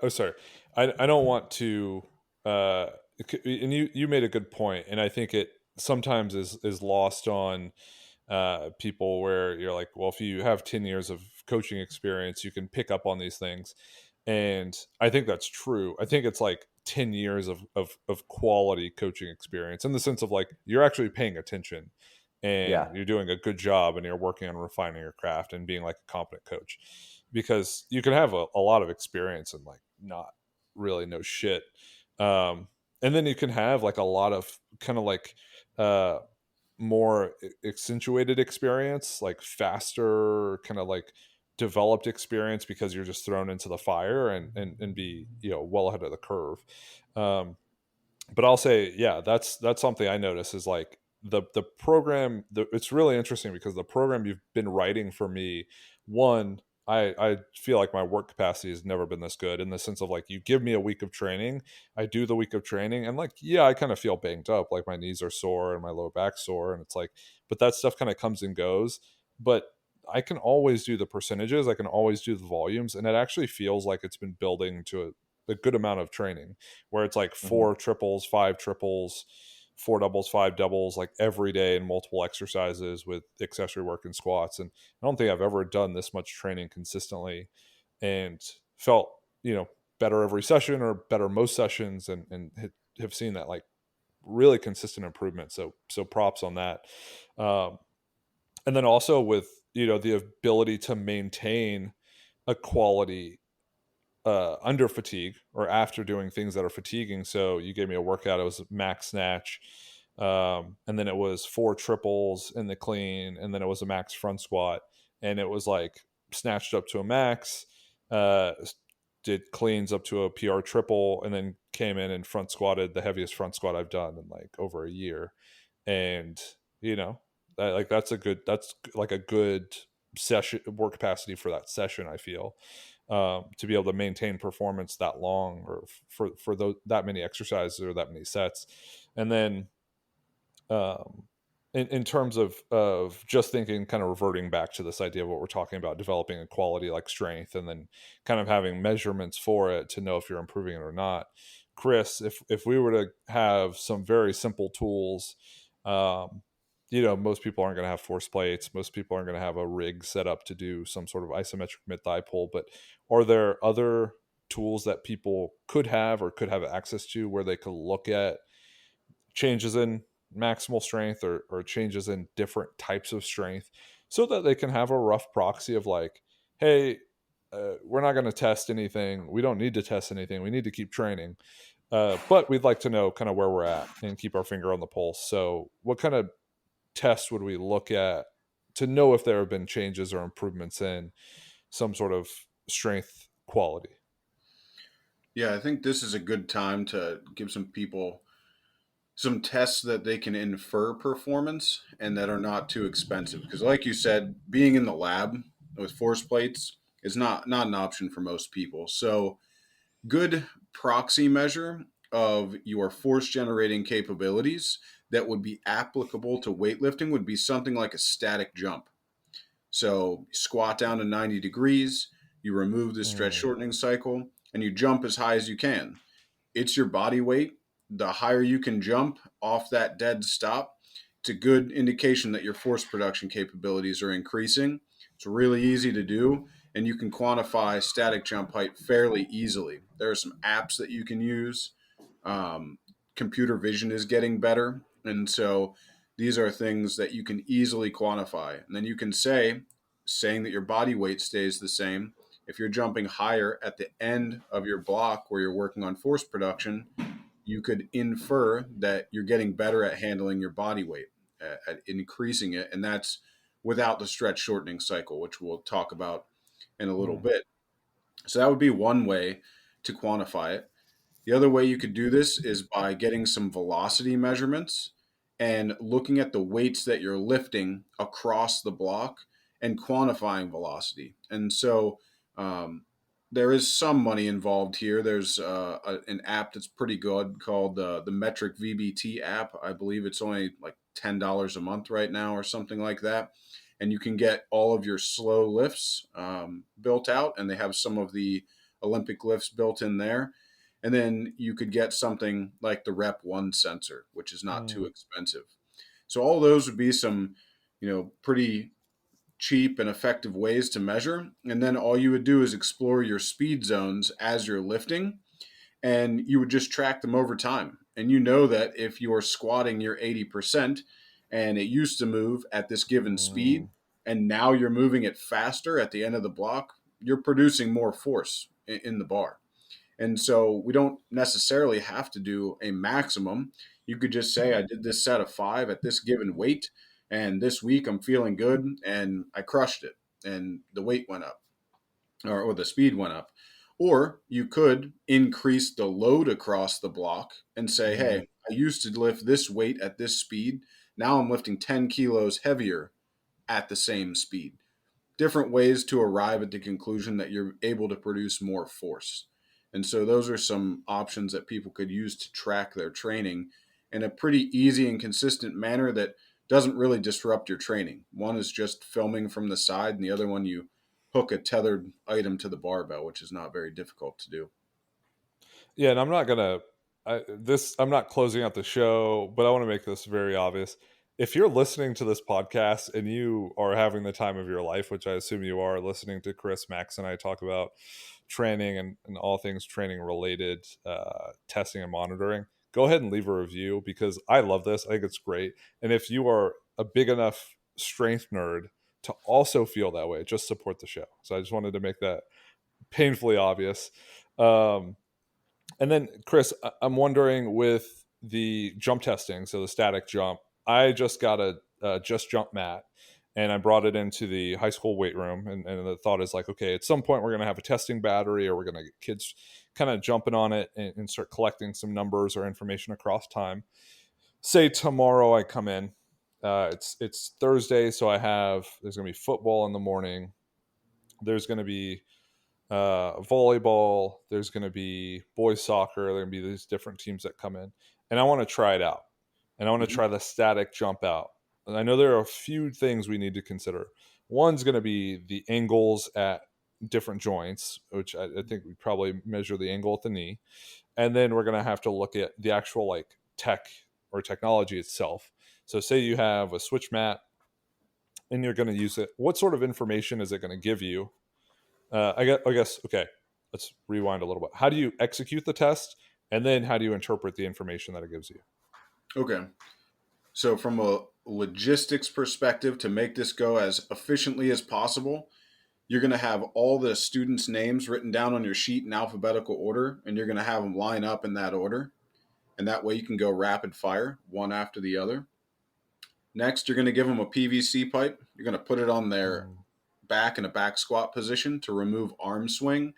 Sorry, I don't want to. And you made a good point, and I think it sometimes is lost on people where you're like, well, if you have 10 years of coaching experience, you can pick up on these things, and I think that's true. I think it's like 10 years of quality coaching experience in the sense of like you're actually paying attention and you're doing a good job and you're working on refining your craft and being like a competent coach, because you can have a lot of experience and like not really know shit. And then you can have like a lot of kind of like more accentuated experience, like faster kind of like developed experience because you're just thrown into the fire and be, well ahead of the curve. But I'll say, yeah, that's something I notice is like the program. It's really interesting because the program you've been writing for me, one, I feel like my work capacity has never been this good in the sense of like you give me a week of training, I do the week of training, and like yeah, I kind of feel banged up, like my knees are sore and my lower back sore, and it's like, but that stuff kind of comes and goes. But I can always do the percentages, I can always do the volumes, and it actually feels like it's been building to a good amount of training where it's like 4 triples, 5 triples, 4 doubles, 5 doubles, like every day in multiple exercises with accessory work and squats. And I don't think I've ever done this much training consistently and felt, better every session or better most sessions, and have seen that like really consistent improvement. So props on that. And then also with, the ability to maintain a quality under fatigue or after doing things that are fatiguing. So you gave me a workout, it was max snatch, and then it was 4 triples in the clean, and then it was a max front squat, and it was like snatched up to a max, did cleans up to a PR triple, and then came in and front squatted the heaviest front squat I've done in like over a year. And, that's like a good session work capacity for that session, I feel, to be able to maintain performance that long, or for that many exercises or that many sets. And then, um, in terms of just thinking, kind of reverting back to this idea of what we're talking about, developing a quality like strength, and then kind of having measurements for it to know if you're improving it or not. Chris, if we were to have some very simple tools, most people aren't going to have force plates. Most people aren't going to have a rig set up to do some sort of isometric mid thigh pull. But are there other tools that people could have or could have access to where they could look at changes in maximal strength, or changes in different types of strength, so that they can have a rough proxy of like, hey, we're not going to test anything. We don't need to test anything. We need to keep training. But we'd like to know kind of where we're at and keep our finger on the pulse. So what kind of tests would we look at to know if there have been changes or improvements in some sort of strength quality? Yeah, I think this is a good time to give some people some tests that they can infer performance and that are not too expensive. Because, like you said, being in the lab with force plates is not an option for most people. So, good proxy measure of your force generating capabilities that would be applicable to weightlifting would be something like a static jump. So, squat down to 90 degrees, you remove the stretch shortening cycle, and you jump as high as you can. It's your body weight. The higher you can jump off that dead stop, it's a good indication that your force production capabilities are increasing. It's really easy to do, and you can quantify static jump height fairly easily. There are some apps that you can use. Um, Computer vision is getting better, and so these are things that you can easily quantify. And then you can saying that your body weight stays the same. If you're jumping higher at the end of your block where you're working on force production, you could infer that you're getting better at handling your body weight, at increasing it. And that's without the stretch shortening cycle, which we'll talk about in a little bit. So that would be one way to quantify it. The other way you could do this is by getting some velocity measurements and looking at the weights that you're lifting across the block and quantifying velocity. And so there is some money involved here. There's an app that's pretty good called the Metric VBT app. I believe it's only like $10 a month right now or something like that. And you can get all of your slow lifts built out, and they have some of the Olympic lifts built in there. And then you could get something like the Rep 1 sensor, which is not too expensive. So all those would be some, pretty cheap and effective ways to measure. And then all you would do is explore your speed zones as you're lifting, and you would just track them over time. And you know that if you're squatting your 80% and it used to move at this given speed, and now you're moving it faster at the end of the block, you're producing more force in the bar. And so we don't necessarily have to do a maximum. You could just say, I did this set of 5 at this given weight, and this week I'm feeling good, and I crushed it, and the weight went up, or the speed went up. Or you could increase the load across the block and say, hey, I used to lift this weight at this speed. Now I'm lifting 10 kilos heavier at the same speed. Different ways to arrive at the conclusion that you're able to produce more force. And so those are some options that people could use to track their training in a pretty easy and consistent manner that doesn't really disrupt your training. One is just filming from the side, and the other one you hook a tethered item to the barbell, which is not very difficult to do. Yeah, and I'm not closing out the show, but I want to make this very obvious. If you're listening to this podcast and you are having the time of your life, which I assume you are, listening to Chris, Max, and I talk about training and all things training related, testing and monitoring, go ahead and leave a review, because I love this. I think it's great. And if you are a big enough strength nerd to also feel that way, just support the show. So I just wanted to make that painfully obvious. And then, Chris, I'm wondering, with the jump testing, so the static jump, I just got a just jump mat, and I brought it into the high school weight room. And the thought is like, okay, at some point we're going to have a testing battery, or we're going to get kids kind of jumping on it and start collecting some numbers or information across time. Say tomorrow I come in, it's Thursday, so there's going to be football in the morning. There's going to be volleyball. There's going to be boys soccer. There are going to be these different teams that come in, and I want to try it out, and I want to try the static jump out. And I know there are a few things we need to consider. One's going to be the angles at different joints, which I think we probably measure the angle at the knee, and then we're going to have to look at the actual like tech or technology itself. So say you have a switch mat and you're going to use it. What sort of information is it going to give you? I guess, okay, let's rewind a little bit. How do you execute the test? And then how do you interpret the information that it gives you? Okay. So from a logistics perspective, to make this go as efficiently as possible, you're going to have all the students' names written down on your sheet in alphabetical order, and you're going to have them line up in that order. And that way you can go rapid fire, one after the other. Next, you're going to give them a PVC pipe. You're going to put it on their back in a back squat position to remove arm swing.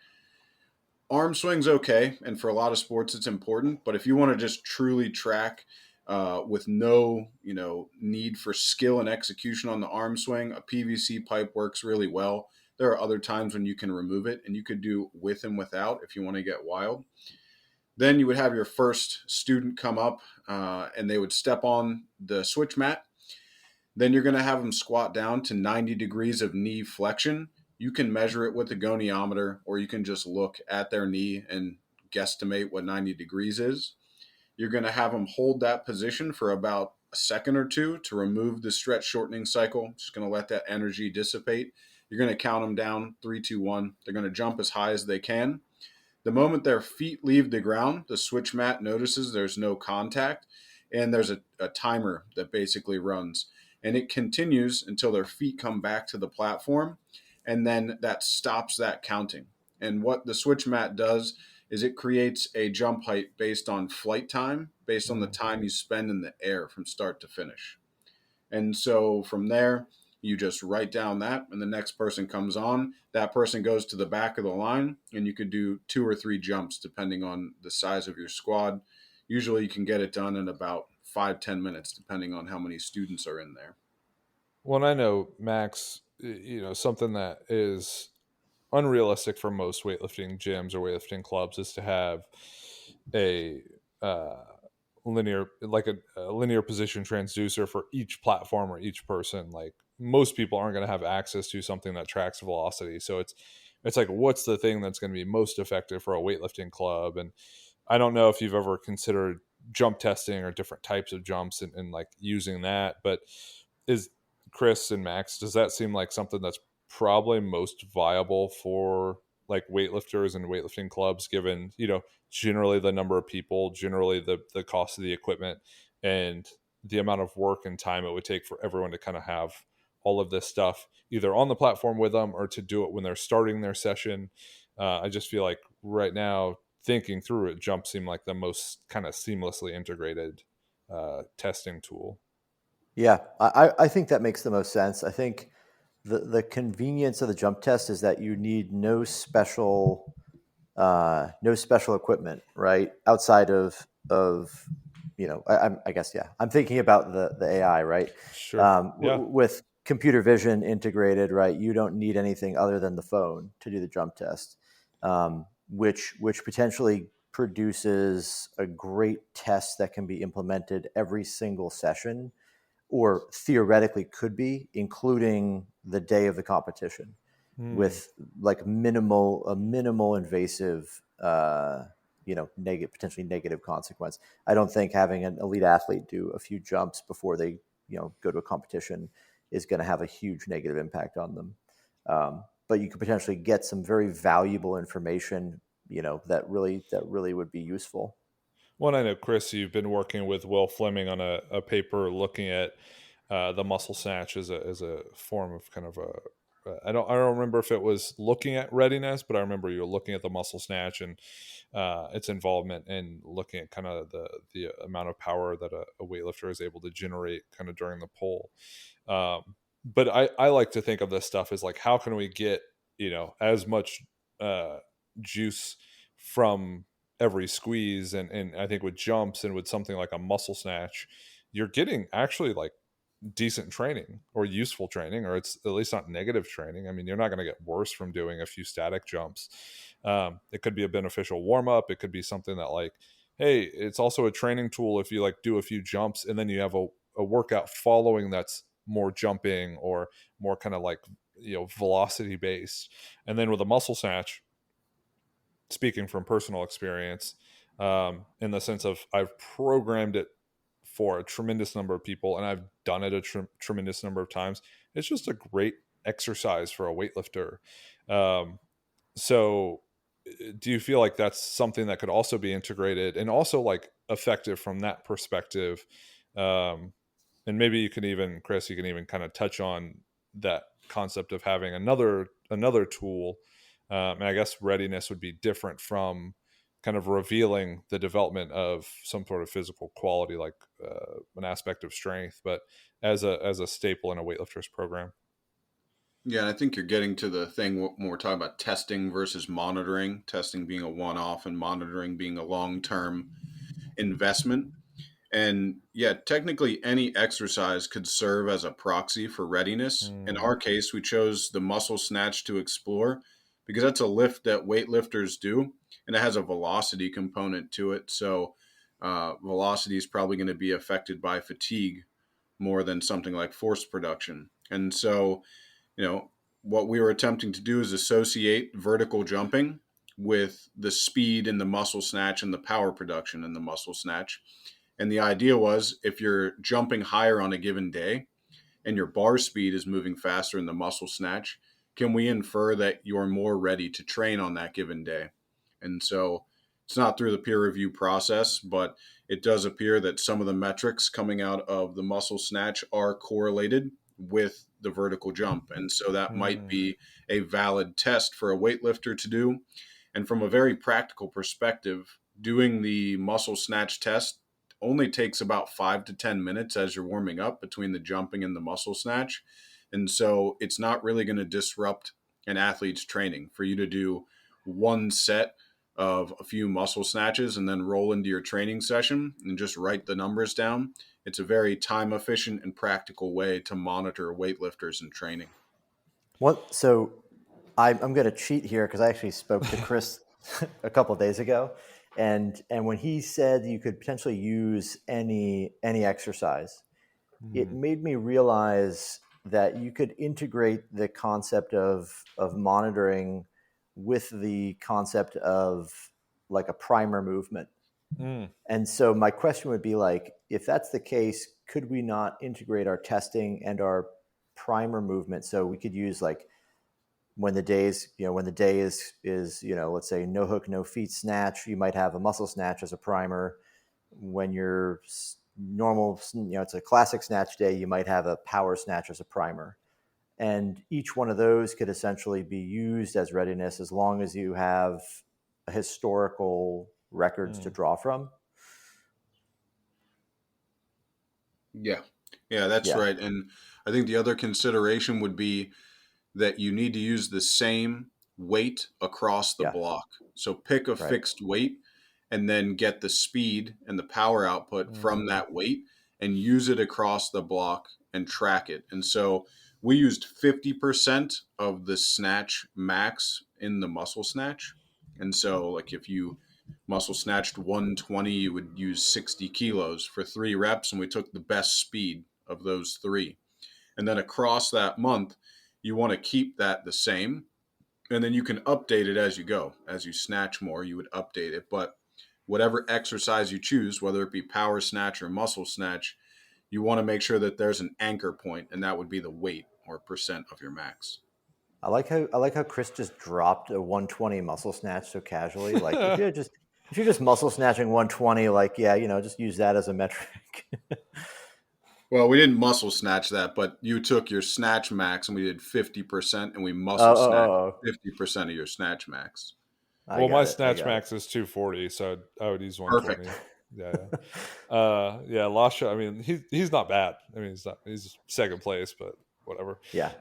Arm swing's okay, and for a lot of sports it's important, but if you want to just truly track with no need for skill and execution on the arm swing, a PVC pipe works really well. There are other times when you can remove it, and you could do with and without if you want to get wild. Then you would have your first student come up, and they would step on the switch mat. Then you're going to have them squat down to 90 degrees of knee flexion. You can measure it with a goniometer, or you can just look at their knee and guesstimate what 90 degrees is. You're going to have them hold that position for about a second or two to remove the stretch shortening cycle. Just going to let that energy dissipate. You're going to count them down, 3, 2, 1. They're going to jump as high as they can. The moment their feet leave the ground, the switch mat notices there's no contact, and there's a timer that basically runs. And it continues until their feet come back to the platform, and then that stops that counting. And what the switch mat does is it creates a jump height based on flight time, based on the time you spend in the air from start to finish. And so from there, you just write down that, and the next person comes on. That person goes to the back of the line, and you could do 2 or 3 jumps depending on the size of your squad. Usually you can get it done in about 5-10 minutes, depending on how many students are in there. Well, I know, Max, something that is unrealistic for most weightlifting gyms or weightlifting clubs is to have a linear, like a linear position transducer for each platform or each person. Like most people aren't going to have access to something that tracks velocity. So it's like, what's the thing that's going to be most effective for a weightlifting club? And I don't know if you've ever considered jump testing or different types of jumps and like using that, but is Chris and Max, does that seem like something that's probably most viable for like weightlifters and weightlifting clubs, given, generally the number of people, generally the cost of the equipment, and the amount of work and time it would take for everyone to kind of have all of this stuff either on the platform with them or to do it when they're starting their session? I just feel like right now, thinking through it, jump seem like the most kind of seamlessly integrated testing tool. Yeah, I think that makes the most sense. I think the convenience of the jump test is that you need no special equipment, right? Outside of I guess, yeah. I'm thinking about the AI, right? Sure. Yeah. With computer vision integrated, right? You don't need anything other than the phone to do the jump test, which potentially produces a great test that can be implemented every single session, or theoretically could be, including the day of the competition, with like a minimal invasive, potentially negative consequence. I don't think having an elite athlete do a few jumps before they, go to a competition is going to have a huge negative impact on them. But you could potentially get some very valuable information, that really would be useful. Well, I know, Chris, you've been working with Will Fleming on a paper looking at the muscle snatch as a form of kind of I don't remember if it was looking at readiness, but I remember you were looking at the muscle snatch and its involvement in looking at kind of the amount of power that a weightlifter is able to generate kind of during the pull. but I like to think of this stuff as like, how can we get, as much juice from every squeeze, and I think with jumps and with something like a muscle snatch, you're getting actually like decent training or useful training, or it's at least not negative training. I mean, you're not going to get worse from doing a few static jumps. It could be a beneficial warm up. It could be something that like, hey, it's also a training tool if you like do a few jumps and then you have a workout following that's more jumping or more kind of like, velocity based. And then with a muscle snatch, speaking from personal experience, in the sense of I've programmed it for a tremendous number of people and I've done it a tremendous number of times. It's just a great exercise for a weightlifter. So do you feel like that's something that could also be integrated and also like effective from that perspective? And maybe you can even, Chris, you can even kind of touch on that concept of having another tool. And I guess readiness would be different from kind of revealing the development of some sort of physical quality, like an aspect of strength, but as a staple in a weightlifter's program. Yeah, and I think you're getting to the thing when we're talking about testing versus monitoring, testing being a one-off and monitoring being a long-term investment. And yeah, technically any exercise could serve as a proxy for readiness. In our case, we chose the muscle snatch to explore because that's a lift that weightlifters do, and it has a velocity component to it. So velocity is probably going to be affected by fatigue more than something like force production. And so, what we were attempting to do is associate vertical jumping with the speed in the muscle snatch and the power production in the muscle snatch. And the idea was if you're jumping higher on a given day and your bar speed is moving faster in the muscle snatch, can we infer that you're more ready to train on that given day? And so it's not through the peer review process, but it does appear that some of the metrics coming out of the muscle snatch are correlated with the vertical jump. And so that might be a valid test for a weightlifter to do. And from a very practical perspective, doing the muscle snatch test only takes about 5 to 10 minutes as you're warming up between the jumping and the muscle snatch. And so it's not really going to disrupt an athlete's training for you to do one set of a few muscle snatches and then roll into your training session and just write the numbers down. It's a very time efficient and practical way to monitor weightlifters in training. So I'm going to cheat here because I actually spoke to Chris a couple of days ago. And when he said you could potentially use any exercise, it made me realize that you could integrate the concept of monitoring with the concept of like a primer movement. And so my question would be like, if that's the case, could we not integrate our testing and our primer movement? So we could use like when the day is, let's say no hook, no feet snatch, you might have a muscle snatch as a primer. When you're normal, it's a classic snatch day, you might have a power snatch as a primer. And each one of those could essentially be used as readiness as long as you have historical records to draw from. Yeah, that's right. And I think the other consideration would be that you need to use the same weight across the block. So pick a fixed weight and then get the speed and the power output from that weight and use it across the block and track it. And so we used 50% of the snatch max in the muscle snatch. And so like if you muscle snatched 120, you would use 60 kilos for 3 reps. And we took the best speed of those 3. And then across that month, you want to keep that the same. And then you can update it as you go. As you snatch more, you would update it. But whatever exercise you choose, whether it be power snatch or muscle snatch, you want to make sure that there's an anchor point, and that would be the weight or percent of your max. I like how Chris just dropped a 120 muscle snatch so casually. Like if you're just muscle snatching 120, like just use that as a metric. Well, we didn't muscle snatch that, but you took your snatch max and we did 50%, and we muscle snatched 50% of your snatch max. Well, my snatch max is 240, so I would use 120. Perfect. Yeah. Lasha, I mean, he's not bad. I mean, he's second place, but whatever. Yeah.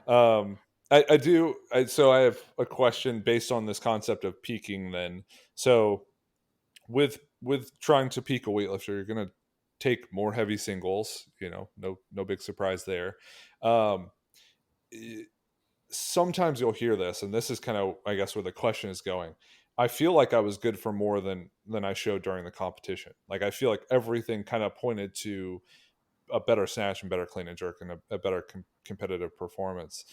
So I have a question based on this concept of peaking then. So with trying to peak a weightlifter, you're going to take more heavy singles, no big surprise there. Sometimes you'll hear this, and this is kind of, I guess, where the question is going. I feel like I was good for more than I showed during the competition. Like, I feel like everything kind of pointed to a better snatch and better clean and jerk and a better competitive performance.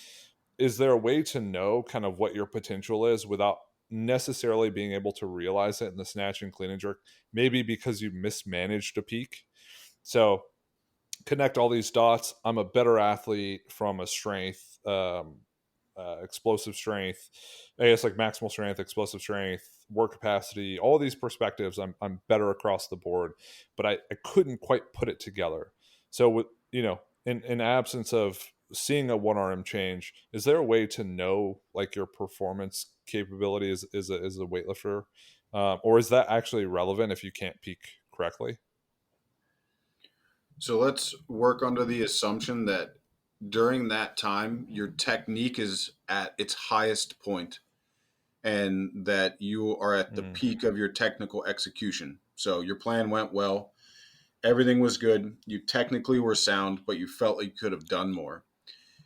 Is there a way to know kind of what your potential is without necessarily being able to realize it in the snatch and clean and jerk? Maybe because you mismanaged a peak. So connect all these dots. I'm a better athlete from a strength, explosive strength, I guess, like maximal strength, explosive strength, work capacity, all these perspectives. I'm better across the board, but I couldn't quite put it together. So with, in absence of seeing a 1RM change, is there a way to know like your performance capability as a weightlifter? Or is that actually relevant if you can't peak correctly? So let's work under the assumption that during that time, your technique is at its highest point and that you are at the peak of your technical execution. So your plan went well, everything was good, you technically were sound, but you felt like you could have done more.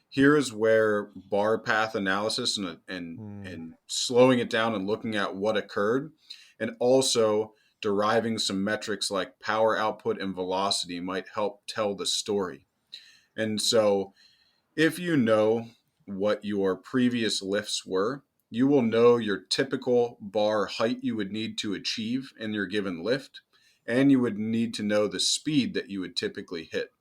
Here is where bar path analysis and slowing it down and looking at what occurred, and also deriving some metrics like power output and velocity might help tell the story. And so if you know what your previous lifts were, you will know your typical bar height you would need to achieve in your given lift, and you would need to know the speed that you would typically hit.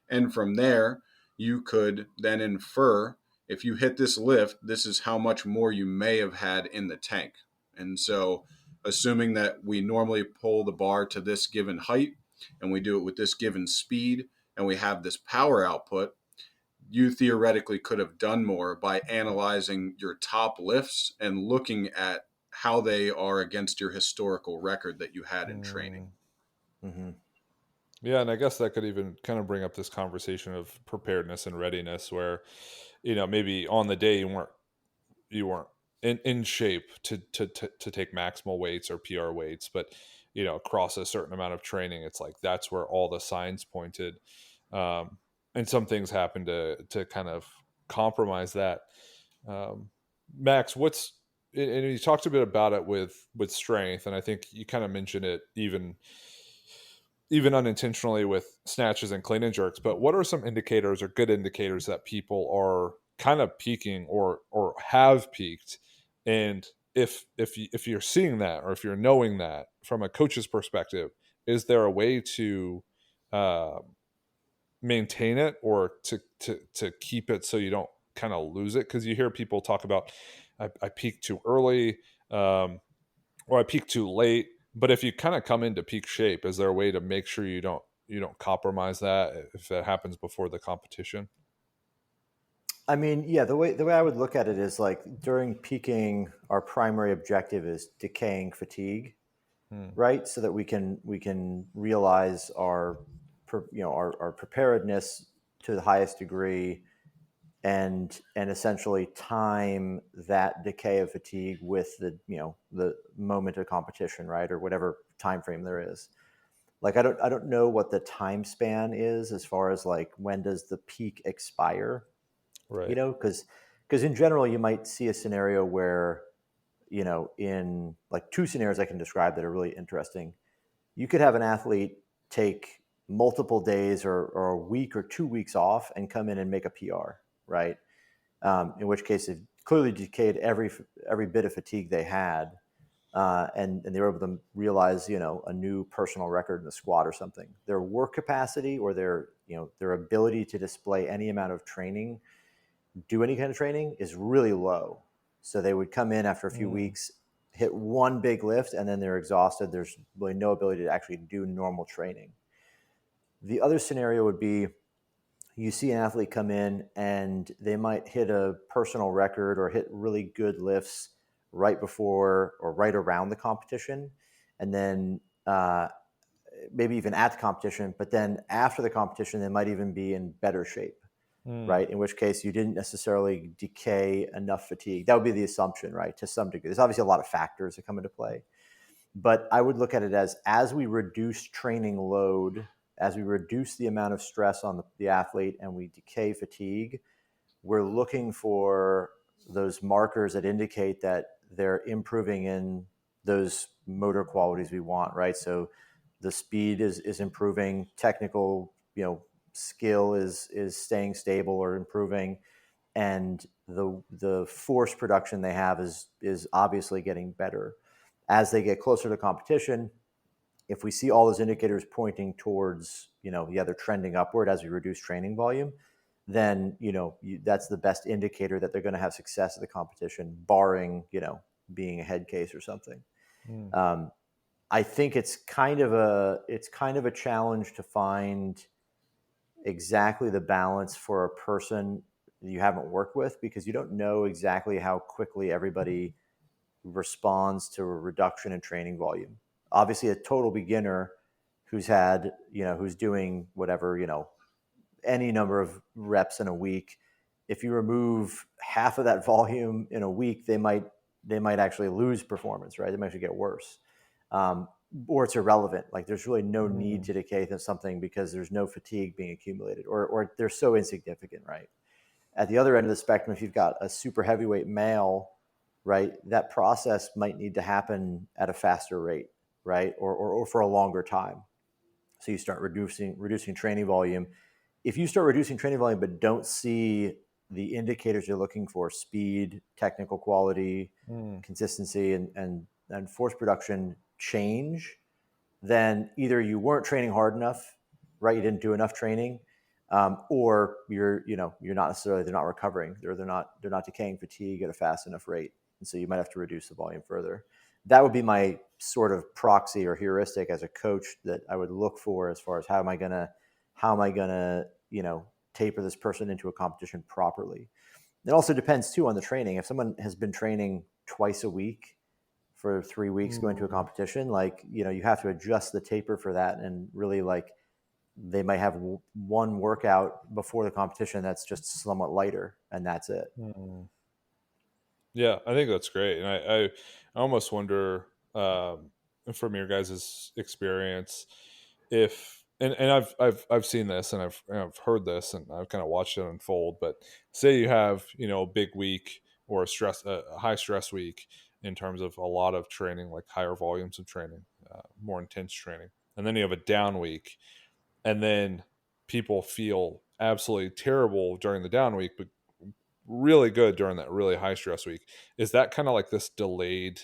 And from there, you could then infer, if you hit this lift, this is how much more you may have had in the tank. And so, assuming that we normally pull the bar to this given height and we do it with this given speed and we have this power output, you theoretically could have done more by analyzing your top lifts and looking at how they are against your historical record that you had in training. Mm-hmm. Yeah, and I guess that could even kind of bring up this conversation of preparedness and readiness, where, maybe on the day you weren't in shape to take maximal weights or PR weights, but across a certain amount of training, it's like that's where all the signs pointed, and some things happen to kind of compromise that. Max, and you talked a bit about it with strength, and I think you kind of mentioned it even unintentionally with snatches and clean and jerks, but what are some indicators or good indicators that people are kind of peaking or have peaked? And if you're seeing that, or if you're knowing that from a coach's perspective, is there a way to uh, maintain it, or to keep it so you don't kind of lose it? Because you hear people talk about, I peaked too early, or I peak too late. But if you kind of come into peak shape, is there a way to make sure you don't compromise that if that happens before the competition? I mean, yeah, the way I would look at it is like during peaking, our primary objective is decaying fatigue, right? So that we can realize our our preparedness to the highest degree, and essentially time that decay of fatigue with the moment of competition, right, or whatever time frame there is. Like I don't know what the time span is as far as like when does the peak expire, Right. because in general you might see a scenario where in like two scenarios I can describe that are really interesting. You could have an athlete take multiple days or a week or 2 weeks off and come in and make a PR, right? In which case it clearly decayed every bit of fatigue they had, and they were able to realize a new personal record in the squat or something. Their work capacity or their ability to display any amount of training, do any kind of training, is really low. So they would come in after a few weeks, hit one big lift, and then they're exhausted. There's really no ability to actually do normal training. The other scenario would be you see an athlete come in and they might hit a personal record or hit really good lifts right before or right around the competition, and then maybe even at the competition, but then after the competition they might even be in better shape. right? In which case you didn't necessarily decay enough fatigue. That would be the assumption, right? To some degree. There's obviously a lot of factors that come into play. But I would look at it as we reduce training load, as we reduce the amount of stress on the athlete and we decay fatigue, we're looking for those markers that indicate that they're improving in those motor qualities we want, right? So the speed is improving, technical, skill is staying stable or improving, and the force production they have is obviously getting better. As they get closer to competition, if we see all those indicators pointing towards, they're trending upward as we reduce training volume, then, that's the best indicator that they're going to have success at the competition, barring, being a head case or something. I think it's kind of a challenge to find exactly the balance for a person you haven't worked with, because you don't know exactly how quickly everybody responds to a reduction in training volume. Obviously, a total beginner who's doing whatever, any number of reps in a week, if you remove half of that volume in a week, they might actually lose performance, right? They might actually get worse. Or it's irrelevant. Like there's really no need to decay something because there's no fatigue being accumulated, or they're so insignificant, right? At the other end of the spectrum, if you've got a super heavyweight male, right, that process might need to happen at a faster rate, right, or for a longer time. So you start reducing training volume. If you start reducing training volume but don't see the indicators you're looking for, speed, technical quality, consistency, and force production change, then either you weren't training hard enough, right? You didn't do enough training, or you're not necessarily, they're not recovering, they're not decaying fatigue at a fast enough rate, and so you might have to reduce the volume further. That would be my sort of proxy or heuristic as a coach that I would look for as far as how am I gonna taper this person into a competition properly. It also depends too on the training. If someone has been training twice a week for 3 weeks going to a competition, you have to adjust the taper for that, and really they might have one workout before the competition that's just somewhat lighter, and that's it. Yeah, I think that's great. And I almost wonder, from your guys' experience, if and I've seen this and I've heard this and I've kind of watched it unfold. But say you have a big week or a high stress week in terms of a lot of training, like higher volumes of training, more intense training, and then you have a down week, and then people feel absolutely terrible during the down week, but really good during that really high stress week. Is that kind of like this delayed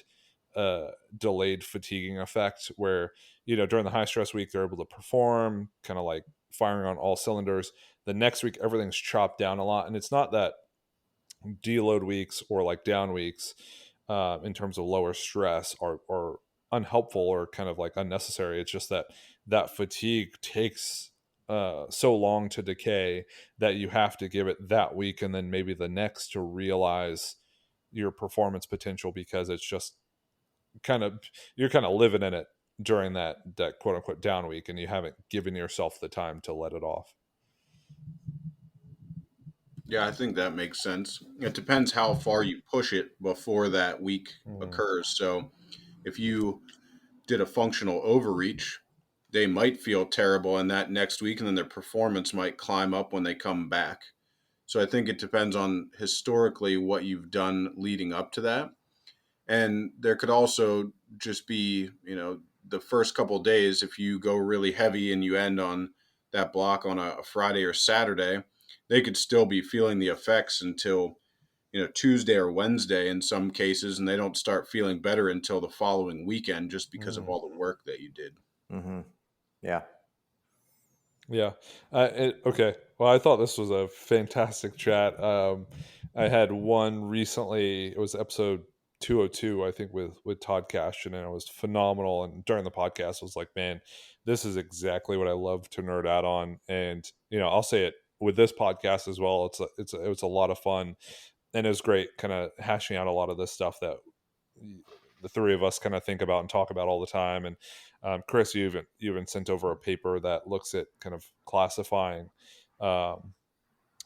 fatiguing effect where during the high stress week they're able to perform kind of like firing on all cylinders, the next week everything's chopped down a lot, and it's not that deload weeks or like down weeks in terms of lower stress are unhelpful or kind of like unnecessary. It's just that fatigue takes so long to decay that you have to give it that week and then maybe the next to realize your performance potential, because it's just you're kind of living in it during that quote unquote down week, and you haven't given yourself the time to let it off. Yeah, I think that makes sense. It depends how far you push it before that week occurs. So if you did a functional overreach, they might feel terrible in that next week, and then their performance might climb up when they come back. So I think it depends on historically what you've done leading up to that. And there could also just be, the first couple of days, if you go really heavy and you end on that block on a Friday or Saturday, they could still be feeling the effects until, Tuesday or Wednesday in some cases, and they don't start feeling better until the following weekend just because of all the work that you did. Yeah. Yeah. Okay. Well, I thought this was a fantastic chat. I had one recently. It was episode 202, I think, with Todd Cashin, and it was phenomenal. And during the podcast, I was like, man, this is exactly what I love to nerd out on. And I'll say it with this podcast as well. It was a lot of fun, and it was great, kind of hashing out a lot of this stuff that the three of us kind of think about and talk about all the time. And Chris, you even sent over a paper that looks at kind of classifying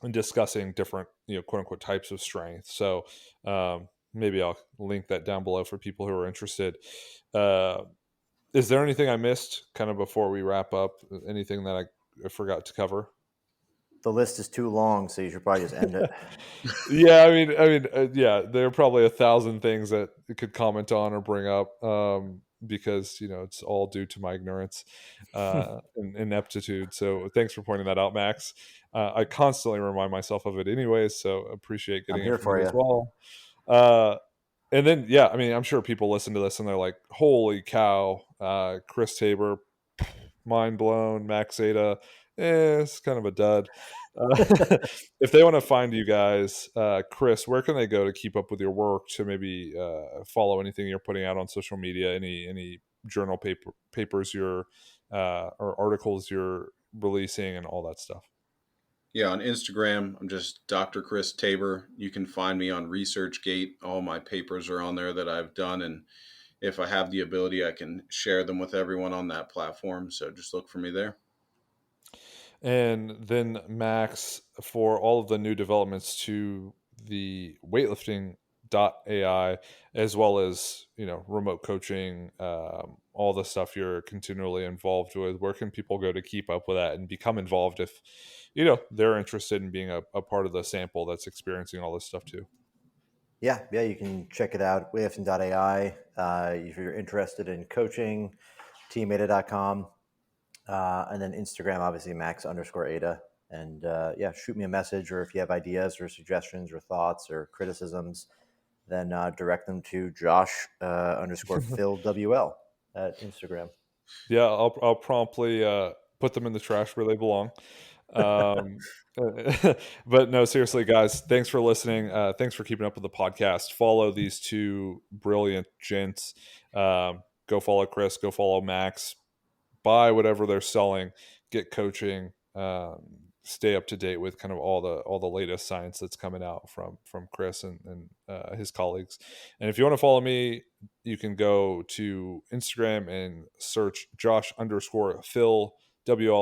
and discussing different, quote unquote types of strength. So maybe I'll link that down below for people who are interested. Is there anything I missed kind of before we wrap up? Anything that I forgot to cover? The list is too long, so you should probably just end it. Yeah, yeah, there are probably 1,000 things that you could comment on or bring up, because it's all due to my ignorance and ineptitude. So thanks for pointing that out, Max. I constantly remind myself of it anyways, so appreciate I'm getting it here from for you as you. well. And then, yeah, I'm sure people listen to this and they're like, holy cow, Chris Tabor, mind blown. Max Aita, it's kind of a dud. If they want to find you guys, Chris, where can they go to keep up with your work, to maybe follow anything you're putting out on social media, any journal papers you're or articles you're releasing and all that stuff? Yeah, on Instagram, I'm just Dr. Chris Tabor. You can find me on ResearchGate. All my papers are on there that I've done, and if I have the ability, I can share them with everyone on that platform. So just look for me there. And then Max, for all of the new developments to the weightlifting.ai, as well as remote coaching, all the stuff you're continually involved with, where can people go to keep up with that and become involved if they're interested in being a part of the sample that's experiencing all this stuff too? Yeah, you can check it out, weightlifting.ai. If you're interested in coaching, teamaita.com. And then Instagram, obviously, Max_Aita. And shoot me a message, or if you have ideas or suggestions or thoughts or criticisms, then direct them to Josh_PhilWL at Instagram. Yeah, I'll promptly put them in the trash where they belong. But no, seriously, guys, thanks for listening. Thanks for keeping up with the podcast. Follow these two brilliant gents. Go follow Chris, go follow Max, buy whatever they're selling, get coaching, stay up to date with kind of all the latest science that's coming out from Chris and his colleagues. And if you want to follow me, you can go to Instagram and search Josh_PhilWL.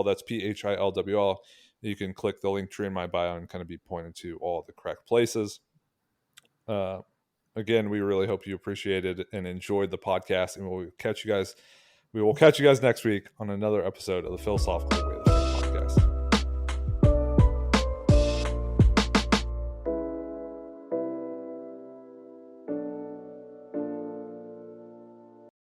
That's PHILWL. You can click the link tree in my bio and kind of be pointed to all the correct places. Again, we really hope you appreciated and enjoyed the podcast, and we will catch you guys next week on another episode of the Philosophical Weightlifting.